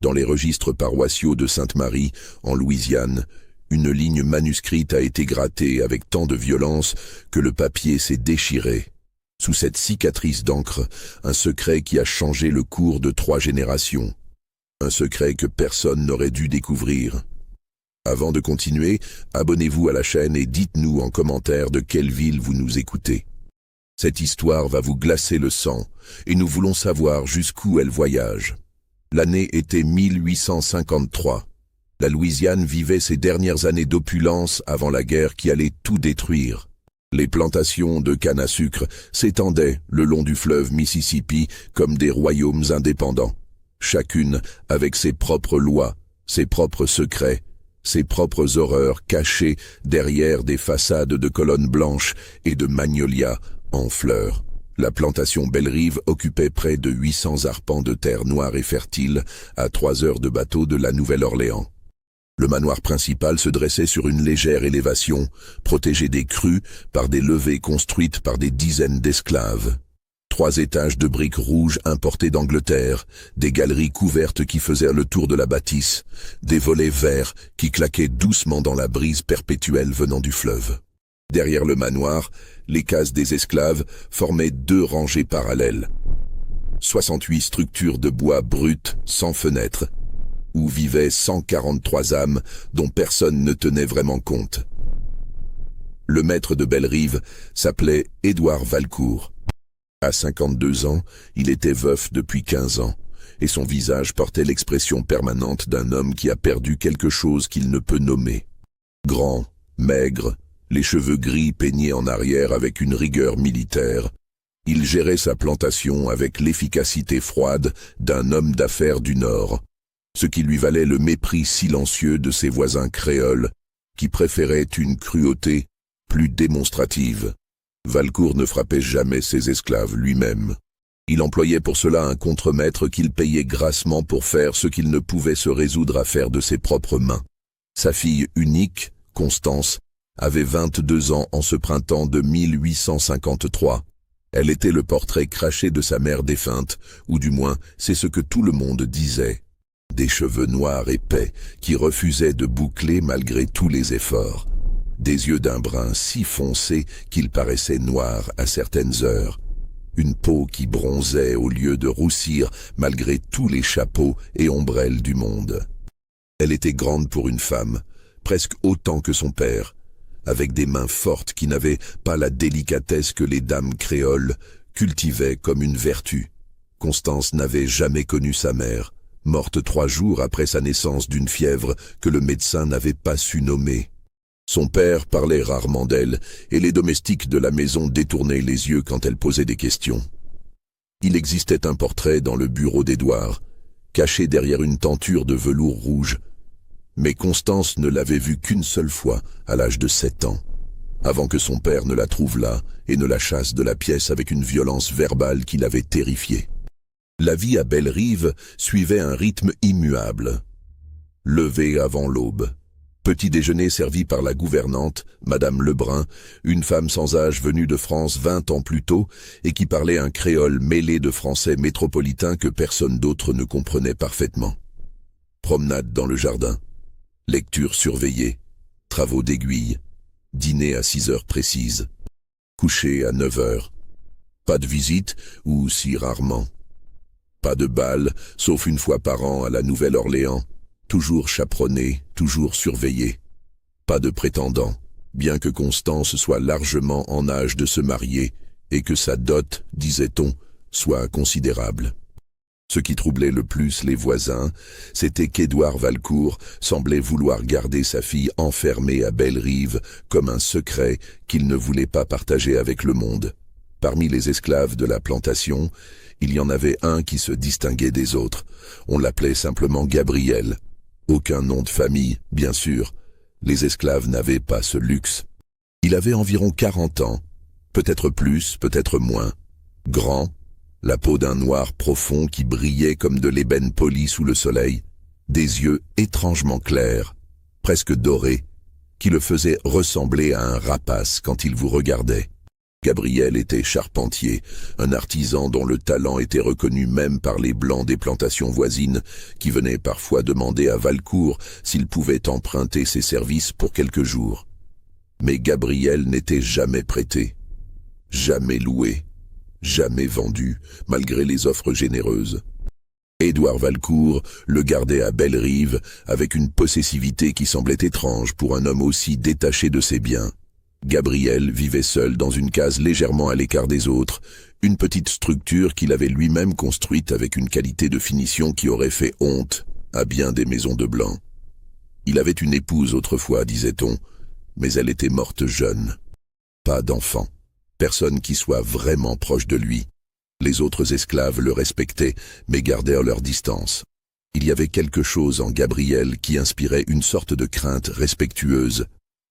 Dans les registres paroissiaux de Sainte-Marie, en Louisiane, une ligne manuscrite a été grattée avec tant de violence que le papier s'est déchiré. Sous cette cicatrice d'encre, un secret qui a changé le cours de 3 générations. Un secret que personne n'aurait dû découvrir. Avant de continuer, abonnez-vous à la chaîne et dites-nous en commentaire de quelle ville vous nous écoutez. Cette histoire va vous glacer le sang, et nous voulons savoir jusqu'où elle voyage. L'année était 1853. La Louisiane vivait ses dernières années d'opulence avant la guerre qui allait tout détruire. Les plantations de canne à sucre s'étendaient le long du fleuve Mississippi comme des royaumes indépendants, chacune avec ses propres lois, ses propres secrets, ses propres horreurs cachées derrière des façades de colonnes blanches et de magnolias en fleurs. La plantation Belle-Rive occupait près de 800 arpents de terre noire et fertile à 3 heures de bateau de la Nouvelle-Orléans. Le manoir principal se dressait sur une légère élévation, protégé des crues par des levées construites par des dizaines d'esclaves. 3 étages de briques rouges importées d'Angleterre, des galeries couvertes qui faisaient le tour de la bâtisse, des volets verts qui claquaient doucement dans la brise perpétuelle venant du fleuve. Derrière le manoir, les cases des esclaves formaient 2 rangées parallèles. 68 structures de bois brut sans fenêtres, où vivaient 143 âmes dont personne ne tenait vraiment compte. Le maître de Belle-Rive s'appelait Édouard Valcourt. À 52 ans, il était veuf depuis 15 ans, et son visage portait l'expression permanente d'un homme qui a perdu quelque chose qu'il ne peut nommer. Grand, maigre, les cheveux gris peignés en arrière avec une rigueur militaire, il gérait sa plantation avec l'efficacité froide d'un homme d'affaires du Nord, ce qui lui valait le mépris silencieux de ses voisins créoles, qui préféraient une cruauté plus démonstrative. Valcourt ne frappait jamais ses esclaves lui-même. Il employait pour cela un contremaître qu'il payait grassement pour faire ce qu'il ne pouvait se résoudre à faire de ses propres mains. Sa fille unique, Constance, avait 22 ans en ce printemps de 1853. Elle était le portrait craché de sa mère défunte, ou du moins c'est ce que tout le monde disait. Des cheveux noirs épais qui refusaient de boucler malgré tous les efforts. Des yeux d'un brun si foncé qu'ils paraissaient noirs à certaines heures. Une peau qui bronzait au lieu de roussir malgré tous les chapeaux et ombrelles du monde. Elle était grande pour une femme, presque autant que son père, avec des mains fortes qui n'avaient pas la délicatesse que les dames créoles cultivaient comme une vertu. Constance n'avait jamais connu sa mère, morte 3 jours après sa naissance d'une fièvre que le médecin n'avait pas su nommer. Son père parlait rarement d'elle, et les domestiques de la maison détournaient les yeux quand elle posait des questions. Il existait un portrait dans le bureau d'Édouard, caché derrière une tenture de velours rouge, mais Constance ne l'avait vue qu'une seule fois, à l'âge de 7 ans, avant que son père ne la trouve là et ne la chasse de la pièce avec une violence verbale qui l'avait terrifiée. La vie à Belle-Rive suivait un rythme immuable. Lever avant l'aube. Petit déjeuner servi par la gouvernante, Madame Lebrun, une femme sans âge venue de France 20 ans plus tôt et qui parlait un créole mêlé de français métropolitain que personne d'autre ne comprenait parfaitement. Promenade dans le jardin. Lecture surveillée. Travaux d'aiguille. Dîner à 6 heures précises. Coucher à 9 heures. Pas de visite, ou si rarement. Pas de bal, sauf une fois par an à la Nouvelle-Orléans. Toujours chaperonné, toujours surveillé. Pas de prétendant, bien que Constance soit largement en âge de se marier et que sa dot, disait-on, soit considérable. Ce qui troublait le plus les voisins, c'était qu'Édouard Valcourt semblait vouloir garder sa fille enfermée à Belle-Rive comme un secret qu'il ne voulait pas partager avec le monde. Parmi les esclaves de la plantation, il y en avait un qui se distinguait des autres. On l'appelait simplement Gabriel. Aucun nom de famille, bien sûr. Les esclaves n'avaient pas ce luxe. Il avait environ 40 ans, peut-être plus, peut-être moins. Grand, la peau d'un noir profond qui brillait comme de l'ébène poli sous le soleil, des yeux étrangement clairs, presque dorés, qui le faisaient ressembler à un rapace quand il vous regardait. Gabriel était charpentier, un artisan dont le talent était reconnu même par les blancs des plantations voisines, qui venaient parfois demander à Valcourt s'il pouvait emprunter ses services pour quelques jours. Mais Gabriel n'était jamais prêté, jamais loué, jamais vendu, malgré les offres généreuses. Édouard Valcourt le gardait à Bellerive avec une possessivité qui semblait étrange pour un homme aussi détaché de ses biens. Gabriel vivait seul dans une case légèrement à l'écart des autres, une petite structure qu'il avait lui-même construite avec une qualité de finition qui aurait fait honte à bien des maisons de blancs. Il avait une épouse autrefois, disait-on, mais elle était morte jeune. Pas d'enfant, personne qui soit vraiment proche de lui. Les autres esclaves le respectaient, mais gardèrent leur distance. Il y avait quelque chose en Gabriel qui inspirait une sorte de crainte respectueuse,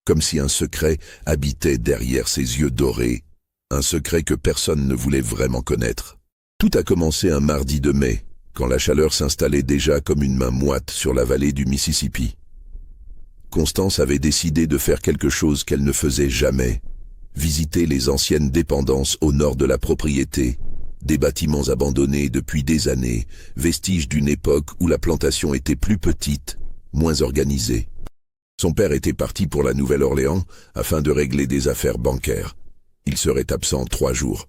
comme si un secret habitait derrière ses yeux dorés, un secret que personne ne voulait vraiment connaître. Tout a commencé un mardi de mai, quand la chaleur s'installait déjà comme une main moite sur la vallée du Mississippi. Constance avait décidé de faire quelque chose qu'elle ne faisait jamais, visiter les anciennes dépendances au nord de la propriété, des bâtiments abandonnés depuis des années, vestiges d'une époque où la plantation était plus petite, moins organisée. Son père était parti pour la Nouvelle-Orléans afin de régler des affaires bancaires. Il serait absent 3 jours.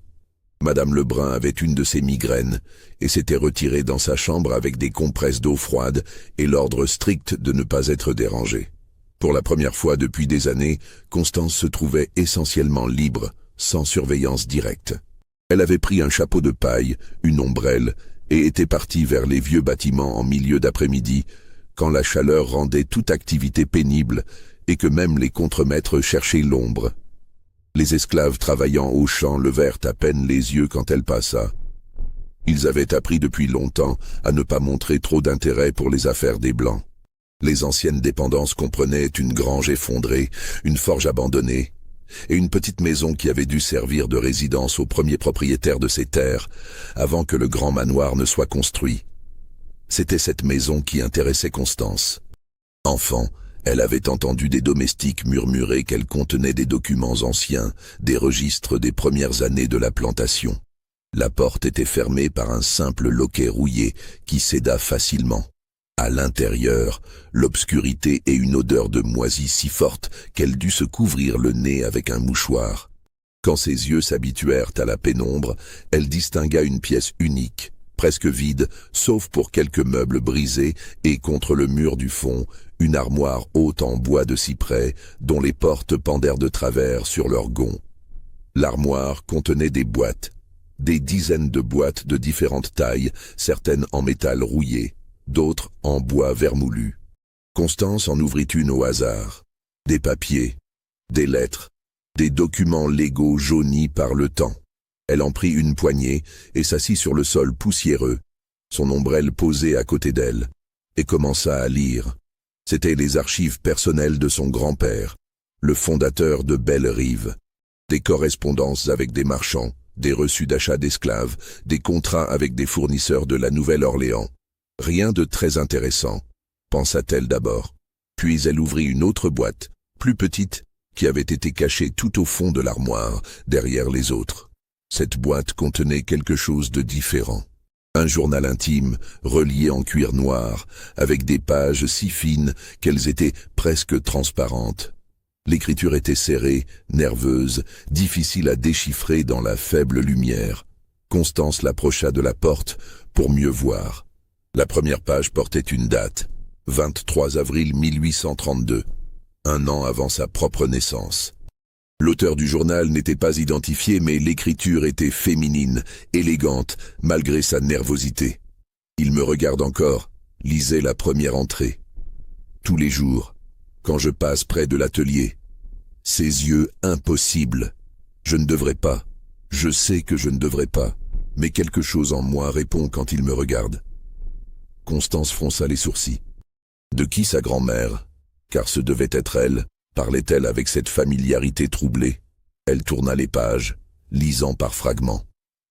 Madame Lebrun avait une de ses migraines et s'était retirée dans sa chambre avec des compresses d'eau froide et l'ordre strict de ne pas être dérangée. Pour la première fois depuis des années, Constance se trouvait essentiellement libre, sans surveillance directe. Elle avait pris un chapeau de paille, une ombrelle, et était partie vers les vieux bâtiments en milieu d'après-midi, quand la chaleur rendait toute activité pénible et que même les contremaîtres cherchaient l'ombre. Les esclaves travaillant au champ levèrent à peine les yeux quand elle passa. Ils avaient appris depuis longtemps à ne pas montrer trop d'intérêt pour les affaires des Blancs. Les anciennes dépendances comprenaient une grange effondrée, une forge abandonnée, et une petite maison qui avait dû servir de résidence au premier propriétaire de ces terres, avant que le grand manoir ne soit construit. C'était cette maison qui intéressait Constance. Enfant, elle avait entendu des domestiques murmurer qu'elle contenait des documents anciens, des registres des premières années de la plantation. La porte était fermée par un simple loquet rouillé qui céda facilement. À l'intérieur, l'obscurité et une odeur de moisi si forte qu'elle dut se couvrir le nez avec un mouchoir. Quand ses yeux s'habituèrent à la pénombre, elle distingua une pièce unique, presque vide, sauf pour quelques meubles brisés, et contre le mur du fond, une armoire haute en bois de cyprès, dont les portes pendèrent de travers sur leurs gonds. L'armoire contenait des boîtes, des dizaines de boîtes de différentes tailles, certaines en métal rouillé, d'autres en bois vermoulu. Constance en ouvrit une au hasard. Des papiers, des lettres, des documents légaux jaunis par le temps. Elle en prit une poignée et s'assit sur le sol poussiéreux, son ombrelle posée à côté d'elle, et commença à lire. C'étaient les archives personnelles de son grand-père, le fondateur de Bellerive. Des correspondances avec des marchands, des reçus d'achat d'esclaves, des contrats avec des fournisseurs de la Nouvelle-Orléans. Rien de très intéressant, pensa-t-elle d'abord. Puis elle ouvrit une autre boîte, plus petite, qui avait été cachée tout au fond de l'armoire, derrière les autres. Cette boîte contenait quelque chose de différent. Un journal intime, relié en cuir noir, avec des pages si fines qu'elles étaient presque transparentes. L'écriture était serrée, nerveuse, difficile à déchiffrer dans la faible lumière. Constance l'approcha de la porte pour mieux voir. La première page portait une date, 23 avril 1832, un an avant sa propre naissance. L'auteur du journal n'était pas identifié, mais l'écriture était féminine, élégante, malgré sa nervosité. Il me regarde encore, lisait la première entrée. Tous les jours, quand je passe près de l'atelier, ses yeux impossibles. Je ne devrais pas, je sais que je ne devrais pas, mais quelque chose en moi répond quand il me regarde. Constance fronça les sourcils. De qui sa grand-mère, car ce devait être elle, parlait-elle avec cette familiarité troublée? Elle tourna les pages, lisant par fragments.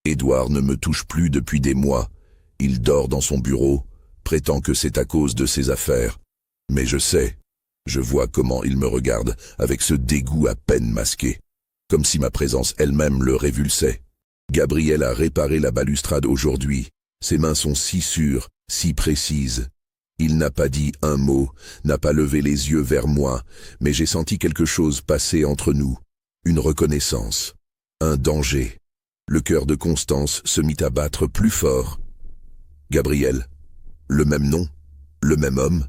Édouard ne me touche plus depuis des mois. Il dort dans son bureau, prétend que c'est à cause de ses affaires. Mais je sais, je vois comment il me regarde, avec ce dégoût à peine masqué. comme si ma présence elle-même le révulsait. Gabriel a réparé la balustrade aujourd'hui. Ses mains sont si sûres, si précises. Il n'a pas dit un mot, n'a pas levé les yeux vers moi, mais j'ai senti quelque chose passer entre nous. Une reconnaissance. Un danger. Le cœur de Constance se mit à battre plus fort. Gabriel. Le même nom. Le même homme.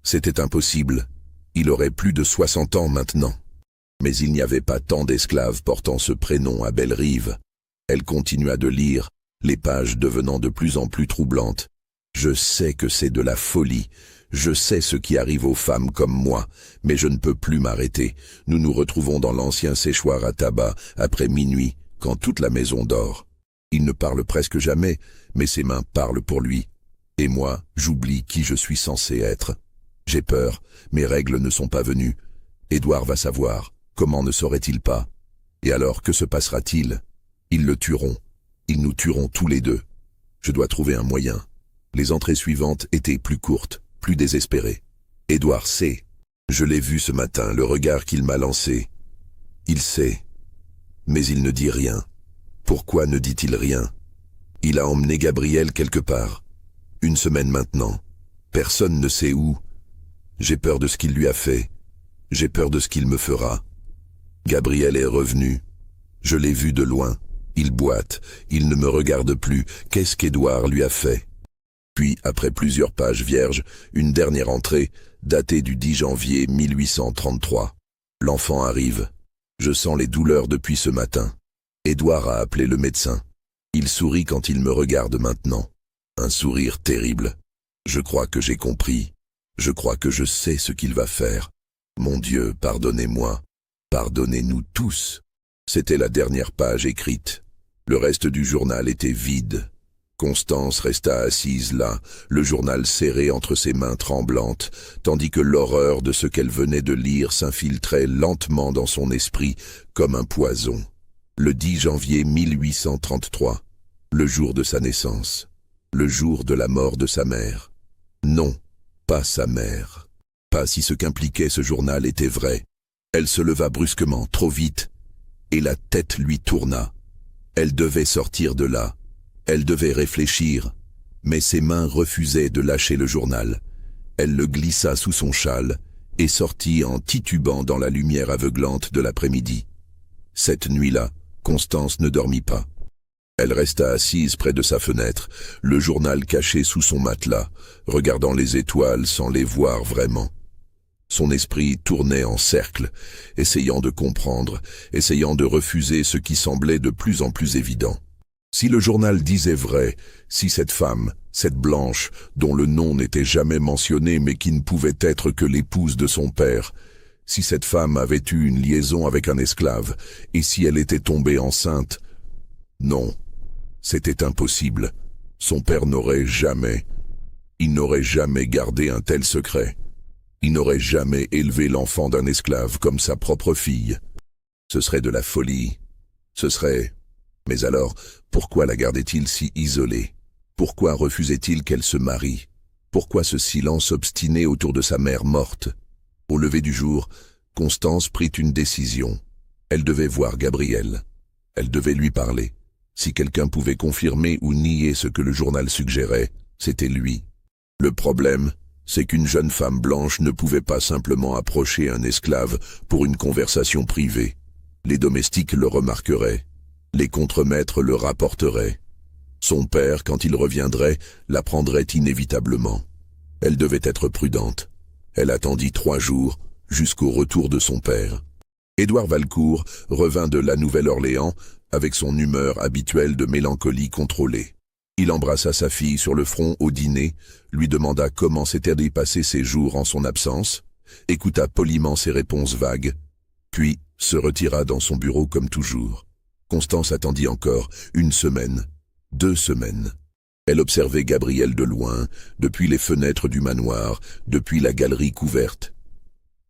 C'était impossible. Il aurait plus de 60 ans maintenant. Mais il n'y avait pas tant d'esclaves portant ce prénom à Bellerive. Elle continua de lire, les pages devenant de plus en plus troublantes. Je sais que c'est de la folie. Je sais ce qui arrive aux femmes comme moi, mais je ne peux plus m'arrêter. Nous nous retrouvons dans l'ancien séchoir à tabac, après minuit, quand toute la maison dort. Il ne parle presque jamais, mais ses mains parlent pour lui. Et moi, j'oublie qui je suis censé être. J'ai peur, mes règles ne sont pas venues. Édouard va savoir, comment ne saurait-il pas? Et alors, que se passera-t-il? Ils le tueront. Ils nous tueront tous les deux. Je dois trouver un moyen. Les entrées suivantes étaient plus courtes, plus désespérées. Édouard sait. Je l'ai vu ce matin, le regard qu'il m'a lancé. Il sait. Mais il ne dit rien. Pourquoi ne dit-il rien? Il a emmené Gabriel quelque part. 1 semaine maintenant. Personne ne sait où. J'ai peur de ce qu'il lui a fait. J'ai peur de ce qu'il me fera. Gabriel est revenu. Je l'ai vu de loin. Il boite. Il ne me regarde plus. Qu'est-ce qu'Édouard lui a fait? Puis, après plusieurs pages vierges, une dernière entrée, datée du 10 janvier 1833. L'enfant arrive. Je sens les douleurs depuis ce matin. Édouard a appelé le médecin. Il sourit quand il me regarde maintenant. Un sourire terrible. Je crois que j'ai compris. Je crois que je sais ce qu'il va faire. Mon Dieu, pardonnez-moi. Pardonnez-nous tous. C'était la dernière page écrite. Le reste du journal était vide. Constance resta assise là, le journal serré entre ses mains tremblantes, tandis que l'horreur de ce qu'elle venait de lire s'infiltrait lentement dans son esprit comme un poison. Le 10 janvier 1833, le jour de sa naissance, le jour de la mort de sa mère. Non, pas sa mère. Pas si ce qu'impliquait ce journal était vrai. Elle se leva brusquement, trop vite, et la tête lui tourna. Elle devait sortir de là. Elle devait réfléchir, mais ses mains refusaient de lâcher le journal. Elle le glissa sous son châle et sortit en titubant dans la lumière aveuglante de l'après-midi. Cette nuit-là, Constance ne dormit pas. Elle resta assise près de sa fenêtre, le journal caché sous son matelas, regardant les étoiles sans les voir vraiment. Son esprit tournait en cercle, essayant de comprendre, essayant de refuser ce qui semblait de plus en plus évident. Si le journal disait vrai, si cette femme, cette Blanche, dont le nom n'était jamais mentionné mais qui ne pouvait être que l'épouse de son père, si cette femme avait eu une liaison avec un esclave, et si elle était tombée enceinte, non, c'était impossible. Son père n'aurait jamais, il n'aurait jamais gardé un tel secret. Il n'aurait jamais élevé l'enfant d'un esclave comme sa propre fille. Ce serait de la folie. Ce serait... Mais alors, pourquoi la gardait-il si isolée? Pourquoi refusait-il qu'elle se marie? Pourquoi ce silence obstiné autour de sa mère morte? Au lever du jour, Constance prit une décision. Elle devait voir Gabriel. Elle devait lui parler. Si quelqu'un pouvait confirmer ou nier ce que le journal suggérait, c'était lui. Le problème, c'est qu'une jeune femme blanche ne pouvait pas simplement approcher un esclave pour une conversation privée. Les domestiques le remarqueraient. Les contremaîtres le rapporteraient. Son père, quand il reviendrait, l'apprendrait inévitablement. Elle devait être prudente. Elle attendit 3 jours, jusqu'au retour de son père. Édouard Valcourt revint de la Nouvelle-Orléans avec son humeur habituelle de mélancolie contrôlée. Il embrassa sa fille sur le front au dîner, lui demanda comment s'étaient passés ses jours en son absence, écouta poliment ses réponses vagues, puis se retira dans son bureau comme toujours. Constance attendit encore 1 semaine, 2 semaines. Elle observait Gabriel de loin, depuis les fenêtres du manoir, depuis la galerie couverte.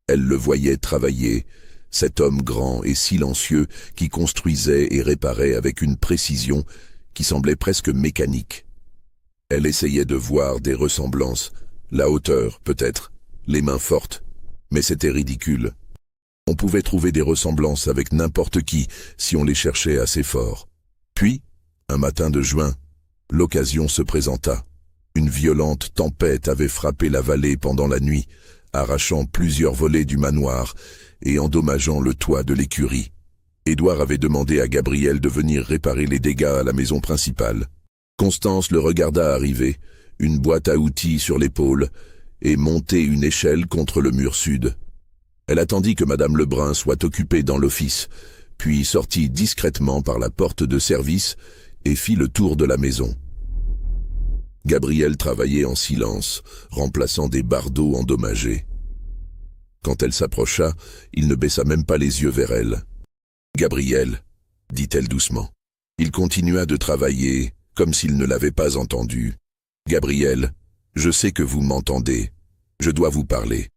Elle le voyait travailler, cet homme grand et silencieux qui construisait et réparait avec une précision qui semblait presque mécanique. Elle essayait de voir des ressemblances, la hauteur peut-être, les mains fortes, mais c'était ridicule. On pouvait trouver des ressemblances avec n'importe qui si on les cherchait assez fort. Puis, un matin de juin, l'occasion se présenta. Une violente tempête avait frappé la vallée pendant la nuit, arrachant plusieurs volets du manoir et endommageant le toit de l'écurie. Édouard avait demandé à Gabriel de venir réparer les dégâts à la maison principale. Constance le regarda arriver, une boîte à outils sur l'épaule, et monter une échelle contre le mur sud. Elle attendit que Madame Lebrun soit occupée dans l'office, puis sortit discrètement par la porte de service et fit le tour de la maison. Gabriel travaillait en silence, remplaçant des bardeaux endommagés. Quand elle s'approcha, il ne baissa même pas les yeux vers elle. « Gabriel », dit-elle doucement. Il continua de travailler, comme s'il ne l'avait pas entendu. « Gabriel, je sais que vous m'entendez. Je dois vous parler. »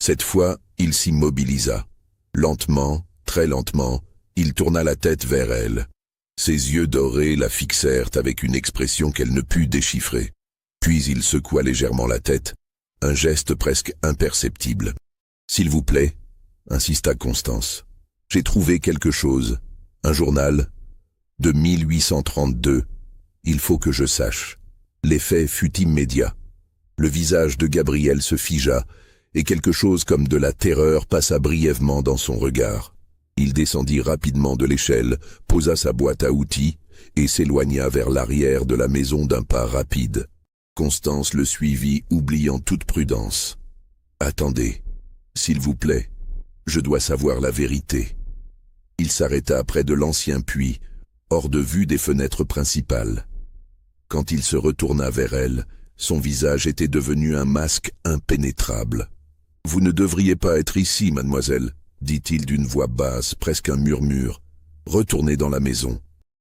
Cette fois, il s'immobilisa. Lentement, très lentement, il tourna la tête vers elle. Ses yeux dorés la fixèrent avec une expression qu'elle ne put déchiffrer. Puis il secoua légèrement la tête, un geste presque imperceptible. « S'il vous plaît, » insista Constance. « J'ai trouvé quelque chose, un journal, de 1832. Il faut que je sache. » L'effet fut immédiat. Le visage de Gabriel se figea, et quelque chose comme de la terreur passa brièvement dans son regard. Il descendit rapidement de l'échelle, posa sa boîte à outils, et s'éloigna vers l'arrière de la maison d'un pas rapide. Constance le suivit, oubliant toute prudence. « Attendez, s'il vous plaît, je dois savoir la vérité. » Il s'arrêta près de l'ancien puits, hors de vue des fenêtres principales. Quand il se retourna vers elle, son visage était devenu un masque impénétrable. « Vous ne devriez pas être ici, mademoiselle, » dit-il d'une voix basse, presque un murmure. « Retournez dans la maison.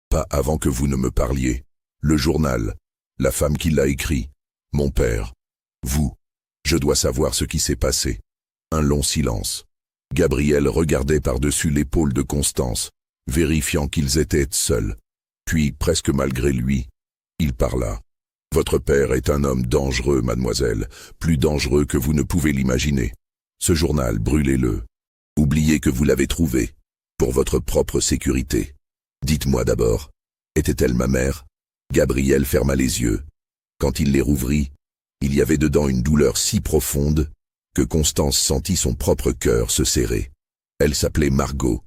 Pas avant que vous ne me parliez. Le journal, la femme qui l'a écrit, mon père, vous. Je dois savoir ce qui s'est passé. » Un long silence. Gabriel regardait par-dessus l'épaule de Constance, vérifiant qu'ils étaient seuls. Puis, presque malgré lui, il parla. « Votre père est un homme dangereux, mademoiselle, plus dangereux que vous ne pouvez l'imaginer. Ce journal, brûlez-le. Oubliez que vous l'avez trouvé, pour votre propre sécurité. Dites-moi d'abord, était-elle ma mère ?» Gabriel ferma les yeux. Quand il les rouvrit, il y avait dedans une douleur si profonde que Constance sentit son propre cœur se serrer. Elle s'appelait Margot.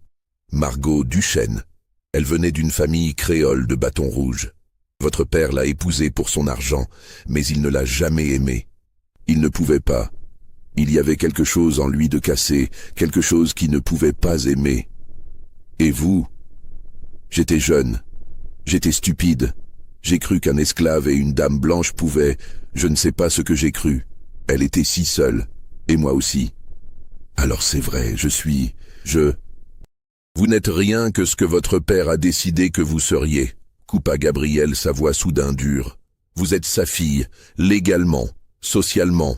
Margot Duchesne. Elle venait d'une famille créole de Bâton Rouge. Votre père l'a épousée pour son argent, mais il ne l'a jamais aimée. Il ne pouvait pas. Il y avait quelque chose en lui de cassé, quelque chose qui ne pouvait pas aimer. Et vous? J'étais jeune. J'étais stupide. J'ai cru qu'un esclave et une dame blanche pouvaient... Je ne sais pas ce que j'ai cru. Elle était si seule. Et moi aussi. Alors c'est vrai, Vous n'êtes rien que ce que votre père a décidé que vous seriez, coupa Gabriel, sa voix soudain dure. Vous êtes sa fille, légalement, socialement,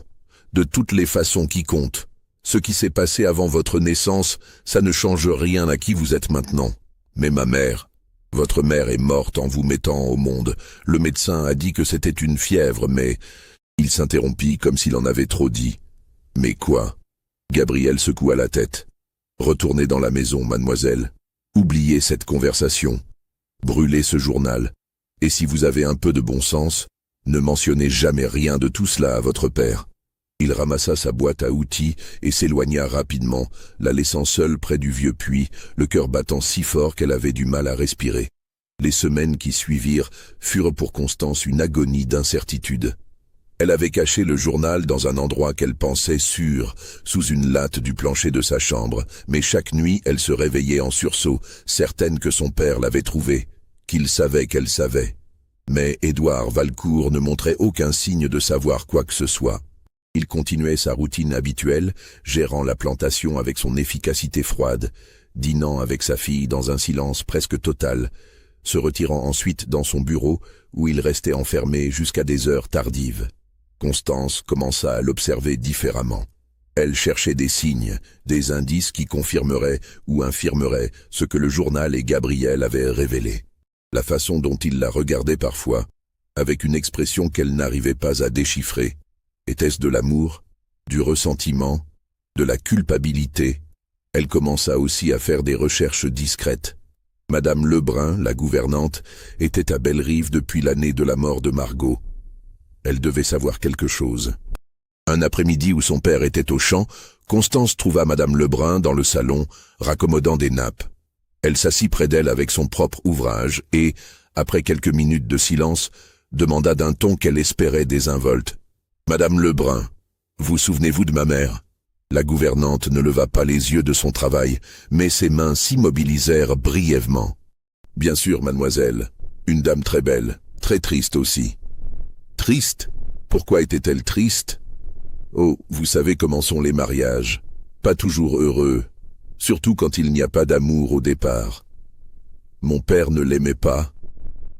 de toutes les façons qui comptent. Ce qui s'est passé avant votre naissance, ça ne change rien à qui vous êtes maintenant. Mais ma mère, votre mère est morte en vous mettant au monde. Le médecin a dit que c'était une fièvre, mais... Il s'interrompit comme s'il en avait trop dit. Mais quoi? Gabriel secoua la tête. Retournez dans la maison, mademoiselle. Oubliez cette conversation. Brûlez ce journal. Et si vous avez un peu de bon sens, ne mentionnez jamais rien de tout cela à votre père. Il ramassa sa boîte à outils et s'éloigna rapidement, la laissant seule près du vieux puits, le cœur battant si fort qu'elle avait du mal à respirer. Les semaines qui suivirent furent pour Constance une agonie d'incertitude. Elle avait caché le journal dans un endroit qu'elle pensait sûr, sous une latte du plancher de sa chambre, mais chaque nuit elle se réveillait en sursaut, certaine que son père l'avait trouvé, qu'il savait qu'elle savait. Mais Édouard Valcourt ne montrait aucun signe de savoir quoi que ce soit. Il continuait sa routine habituelle, gérant la plantation avec son efficacité froide, dînant avec sa fille dans un silence presque total, se retirant ensuite dans son bureau où il restait enfermé jusqu'à des heures tardives. Constance commença à l'observer différemment. Elle cherchait des signes, des indices qui confirmeraient ou infirmeraient ce que le journal et Gabriel avaient révélé. La façon dont il la regardait parfois, avec une expression qu'elle n'arrivait pas à déchiffrer, était-ce de l'amour, du ressentiment, de la culpabilité? Elle commença aussi à faire des recherches discrètes. Madame Lebrun, la gouvernante, était à Bellerive depuis l'année de la mort de Margot. Elle devait savoir quelque chose. Un après-midi où son père était au champ, Constance trouva Madame Lebrun dans le salon, raccommodant des nappes. Elle s'assit près d'elle avec son propre ouvrage et, après quelques minutes de silence, demanda d'un ton qu'elle espérait désinvolte. « Madame Lebrun, vous souvenez-vous de ma mère ?» La gouvernante ne leva pas les yeux de son travail, mais ses mains s'immobilisèrent brièvement. « Bien sûr, mademoiselle. Une dame très belle, très triste aussi. »« Triste ? Pourquoi était-elle triste ? » « Oh, vous savez comment sont les mariages. Pas toujours heureux, surtout quand il n'y a pas d'amour au départ. Mon père ne l'aimait pas. »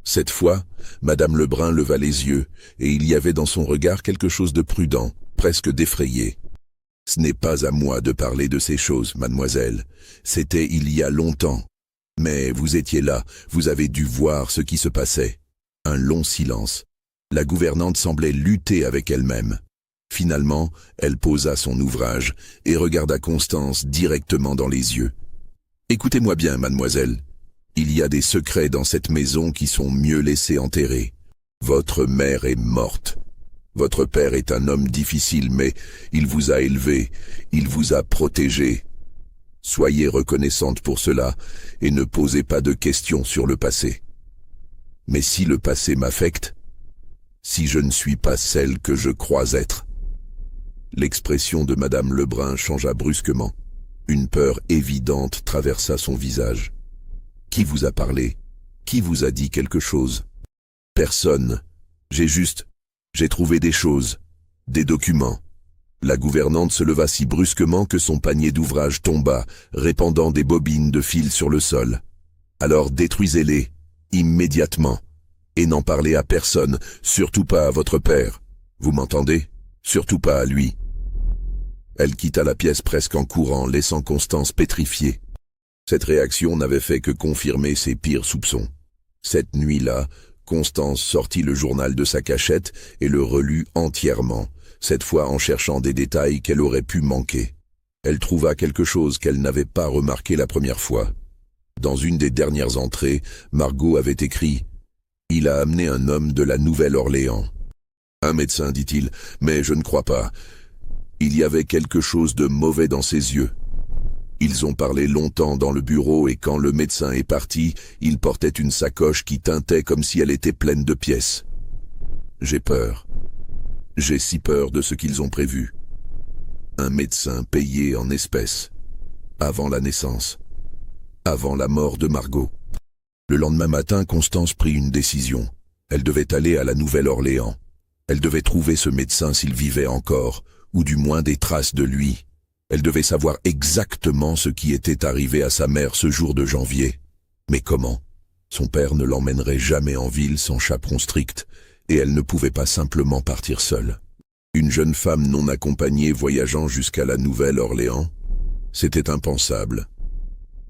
Cette fois, Madame Lebrun leva les yeux, et il y avait dans son regard quelque chose de prudent, presque d'effrayé. « Ce n'est pas à moi de parler de ces choses, mademoiselle. C'était il y a longtemps. Mais vous étiez là, vous avez dû voir ce qui se passait. » Un long silence. La gouvernante semblait lutter avec elle-même. Finalement, elle posa son ouvrage et regarda Constance directement dans les yeux. « Écoutez-moi bien, mademoiselle. Il y a des secrets dans cette maison qui sont mieux laissés enterrer. Votre mère est morte. Votre père est un homme difficile, mais il vous a élevé, il vous a protégé. Soyez reconnaissante pour cela et ne posez pas de questions sur le passé. Mais si le passé m'affecte, si je ne suis pas celle que je crois être. » L'expression de Madame Lebrun changea brusquement. Une peur évidente traversa son visage. « Qui vous a parlé? Qui vous a dit quelque chose? » ?»« Personne. J'ai trouvé des choses, des documents. » La gouvernante se leva si brusquement que son panier d'ouvrage tomba, répandant des bobines de fil sur le sol. « Alors détruisez-les, immédiatement, et n'en parlez à personne, surtout pas à votre père. Vous m'entendez? Surtout pas à lui. » Elle quitta la pièce presque en courant, laissant Constance pétrifiée. Cette réaction n'avait fait que confirmer ses pires soupçons. Cette nuit-là, Constance sortit le journal de sa cachette et le relut entièrement, cette fois en cherchant des détails qu'elle aurait pu manquer. Elle trouva quelque chose qu'elle n'avait pas remarqué la première fois. Dans une des dernières entrées, Margot avait écrit « Il a amené un homme de la Nouvelle-Orléans. » Un médecin, dit-il, mais je ne crois pas. Il y avait quelque chose de mauvais dans ses yeux. Ils ont parlé longtemps dans le bureau et quand le médecin est parti, il portait une sacoche qui tintait comme si elle était pleine de pièces. J'ai peur. J'ai si peur de ce qu'ils ont prévu. Un médecin payé en espèces. Avant la naissance. Avant la mort de Margot. Le lendemain matin, Constance prit une décision. Elle devait aller à la Nouvelle-Orléans. Elle devait trouver ce médecin s'il vivait encore, ou du moins des traces de lui. Elle devait savoir exactement ce qui était arrivé à sa mère ce jour de janvier. Mais comment? Son père ne l'emmènerait jamais en ville sans chaperon strict, et elle ne pouvait pas simplement partir seule. Une jeune femme non accompagnée voyageant jusqu'à la Nouvelle-Orléans? C'était impensable.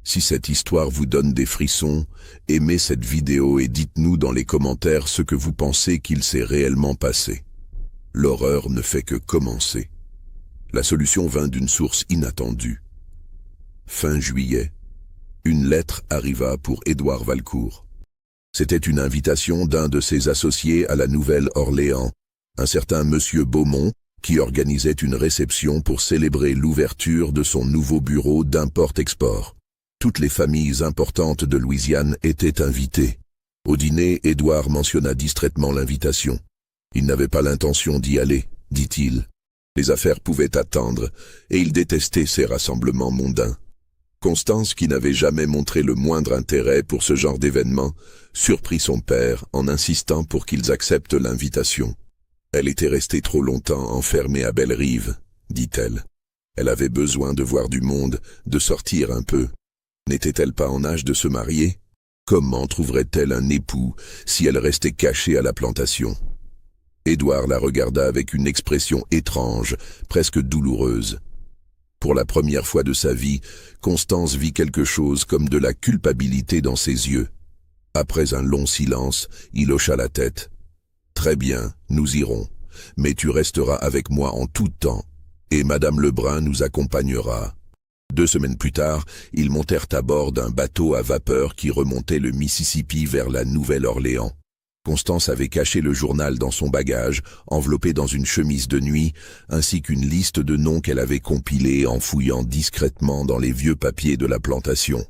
Si cette histoire vous donne des frissons, aimez cette vidéo et dites-nous dans les commentaires ce que vous pensez qu'il s'est réellement passé. L'horreur ne fait que commencer. La solution vint d'une source inattendue. Fin juillet, une lettre arriva pour Édouard Valcourt. C'était une invitation d'un de ses associés à la Nouvelle-Orléans, un certain Monsieur Beaumont, qui organisait une réception pour célébrer l'ouverture de son nouveau bureau d'import-export. Toutes les familles importantes de Louisiane étaient invitées. Au dîner, Édouard mentionna distraitement l'invitation. Il n'avait pas l'intention d'y aller, dit-il. Les affaires pouvaient attendre, et il détestait ces rassemblements mondains. Constance, qui n'avait jamais montré le moindre intérêt pour ce genre d'événement, surprit son père en insistant pour qu'ils acceptent l'invitation. Elle était restée trop longtemps enfermée à Bellerive, dit-elle. Elle avait besoin de voir du monde, de sortir un peu. N'était-elle pas en âge de se marier? Comment trouverait-elle un époux si elle restait cachée à la plantation? Édouard la regarda avec une expression étrange, presque douloureuse. Pour la première fois de sa vie, Constance vit quelque chose comme de la culpabilité dans ses yeux. Après un long silence, il hocha la tête. « Très bien, nous irons, mais tu resteras avec moi en tout temps, et Madame Lebrun nous accompagnera. » 2 semaines plus tard, ils montèrent à bord d'un bateau à vapeur qui remontait le Mississippi vers la Nouvelle-Orléans. Constance avait caché le journal dans son bagage, enveloppé dans une chemise de nuit, ainsi qu'une liste de noms qu'elle avait compilés en fouillant discrètement dans les vieux papiers de la plantation.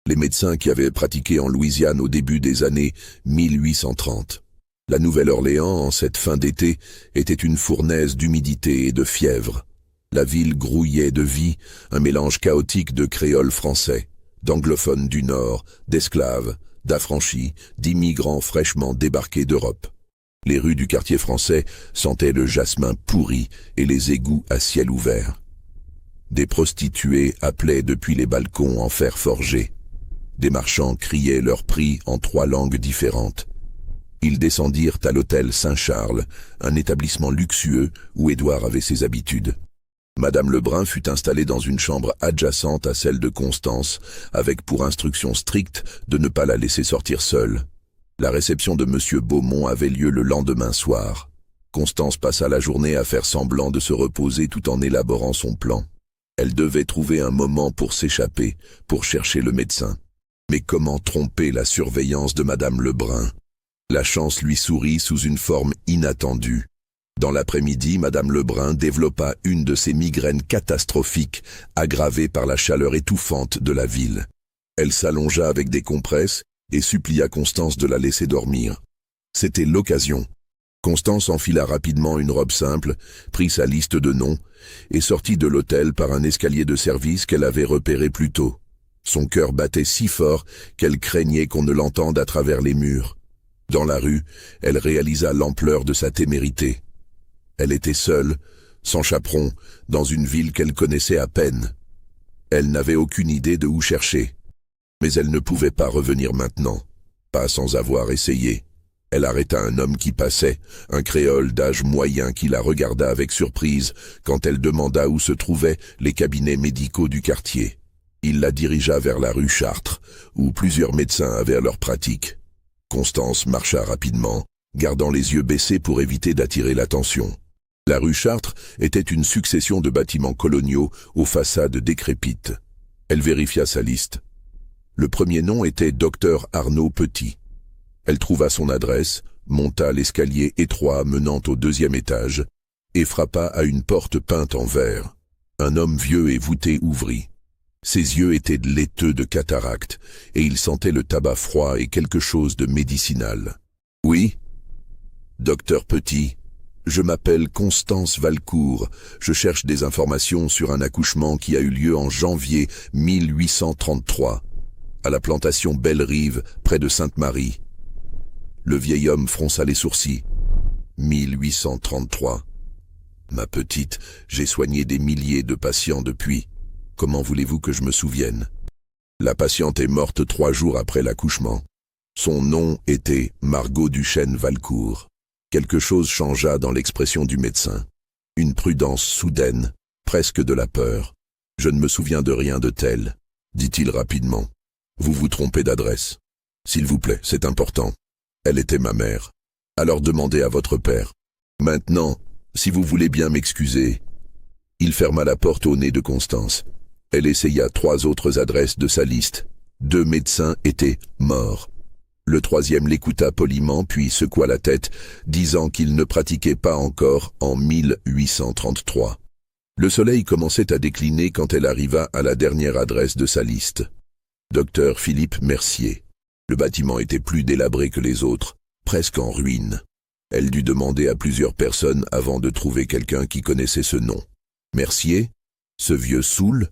Les médecins qui avaient pratiqué en Louisiane au début des années 1830. La Nouvelle-Orléans, en cette fin d'été, était une fournaise d'humidité et de fièvre. La ville grouillait de vie, un mélange chaotique de créoles français, d'anglophones du Nord, d'esclaves, d'affranchis, d'immigrants fraîchement débarqués d'Europe. Les rues du quartier français sentaient le jasmin pourri et les égouts à ciel ouvert. Des prostituées appelaient depuis les balcons en fer forgé. Des marchands criaient leurs prix en 3 langues différentes. Ils descendirent à l'hôtel Saint-Charles, un établissement luxueux où Édouard avait ses habitudes. Madame Lebrun fut installée dans une chambre adjacente à celle de Constance, avec pour instruction stricte de ne pas la laisser sortir seule. La réception de Monsieur Beaumont avait lieu le lendemain soir. Constance passa la journée à faire semblant de se reposer tout en élaborant son plan. Elle devait trouver un moment pour s'échapper, pour chercher le médecin. Mais comment tromper la surveillance de Madame Lebrun? La chance lui sourit sous une forme inattendue. Dans l'après-midi, Madame Lebrun développa une de ces migraines catastrophiques, aggravées par la chaleur étouffante de la ville. Elle s'allongea avec des compresses et supplia Constance de la laisser dormir. C'était l'occasion. Constance enfila rapidement une robe simple, prit sa liste de noms et sortit de l'hôtel par un escalier de service qu'elle avait repéré plus tôt. Son cœur battait si fort qu'elle craignait qu'on ne l'entende à travers les murs. Dans la rue, elle réalisa l'ampleur de sa témérité. Elle était seule, sans chaperon, dans une ville qu'elle connaissait à peine. Elle n'avait aucune idée de où chercher. Mais elle ne pouvait pas revenir maintenant, pas sans avoir essayé. Elle arrêta un homme qui passait, un créole d'âge moyen qui la regarda avec surprise quand elle demanda où se trouvaient les cabinets médicaux du quartier. Il la dirigea vers la rue Chartres, où plusieurs médecins avaient leur pratique. Constance marcha rapidement, gardant les yeux baissés pour éviter d'attirer l'attention. La rue Chartres était une succession de bâtiments coloniaux aux façades décrépites. Elle vérifia sa liste. Le premier nom était Dr Arnaud Petit. Elle trouva son adresse, monta l'escalier étroit menant au 2e étage et frappa à une porte peinte en vert. Un homme vieux et voûté ouvrit. Ses yeux étaient laiteux de cataracte et il sentait le tabac froid et quelque chose de médicinal. « Oui, docteur Petit, je m'appelle Constance Valcourt. Je cherche des informations sur un accouchement qui a eu lieu en janvier 1833, à la plantation Belle-Rive, près de Sainte-Marie. » Le vieil homme fronça les sourcils. 1833. Ma petite, j'ai soigné des milliers de patients depuis. Comment voulez-vous que je me souvienne? La patiente est morte 3 jours après l'accouchement. Son nom était Margot Duchesne Valcourt. Quelque chose changea dans l'expression du médecin. Une prudence soudaine, presque de la peur. Je ne me souviens de rien de tel, dit-il rapidement. Vous vous trompez d'adresse. S'il vous plaît, c'est important. Elle était ma mère. Alors demandez à votre père. Maintenant, si vous voulez bien m'excuser. Il ferma la porte au nez de Constance. Elle essaya 3 autres adresses de sa liste. 2 médecins étaient morts. Le 3e l'écouta poliment puis secoua la tête, disant qu'il ne pratiquait pas encore en 1833. Le soleil commençait à décliner quand elle arriva à la dernière adresse de sa liste. Docteur Philippe Mercier. Le bâtiment était plus délabré que les autres, presque en ruine. Elle dut demander à plusieurs personnes avant de trouver quelqu'un qui connaissait ce nom. Mercier? Ce vieux soûl?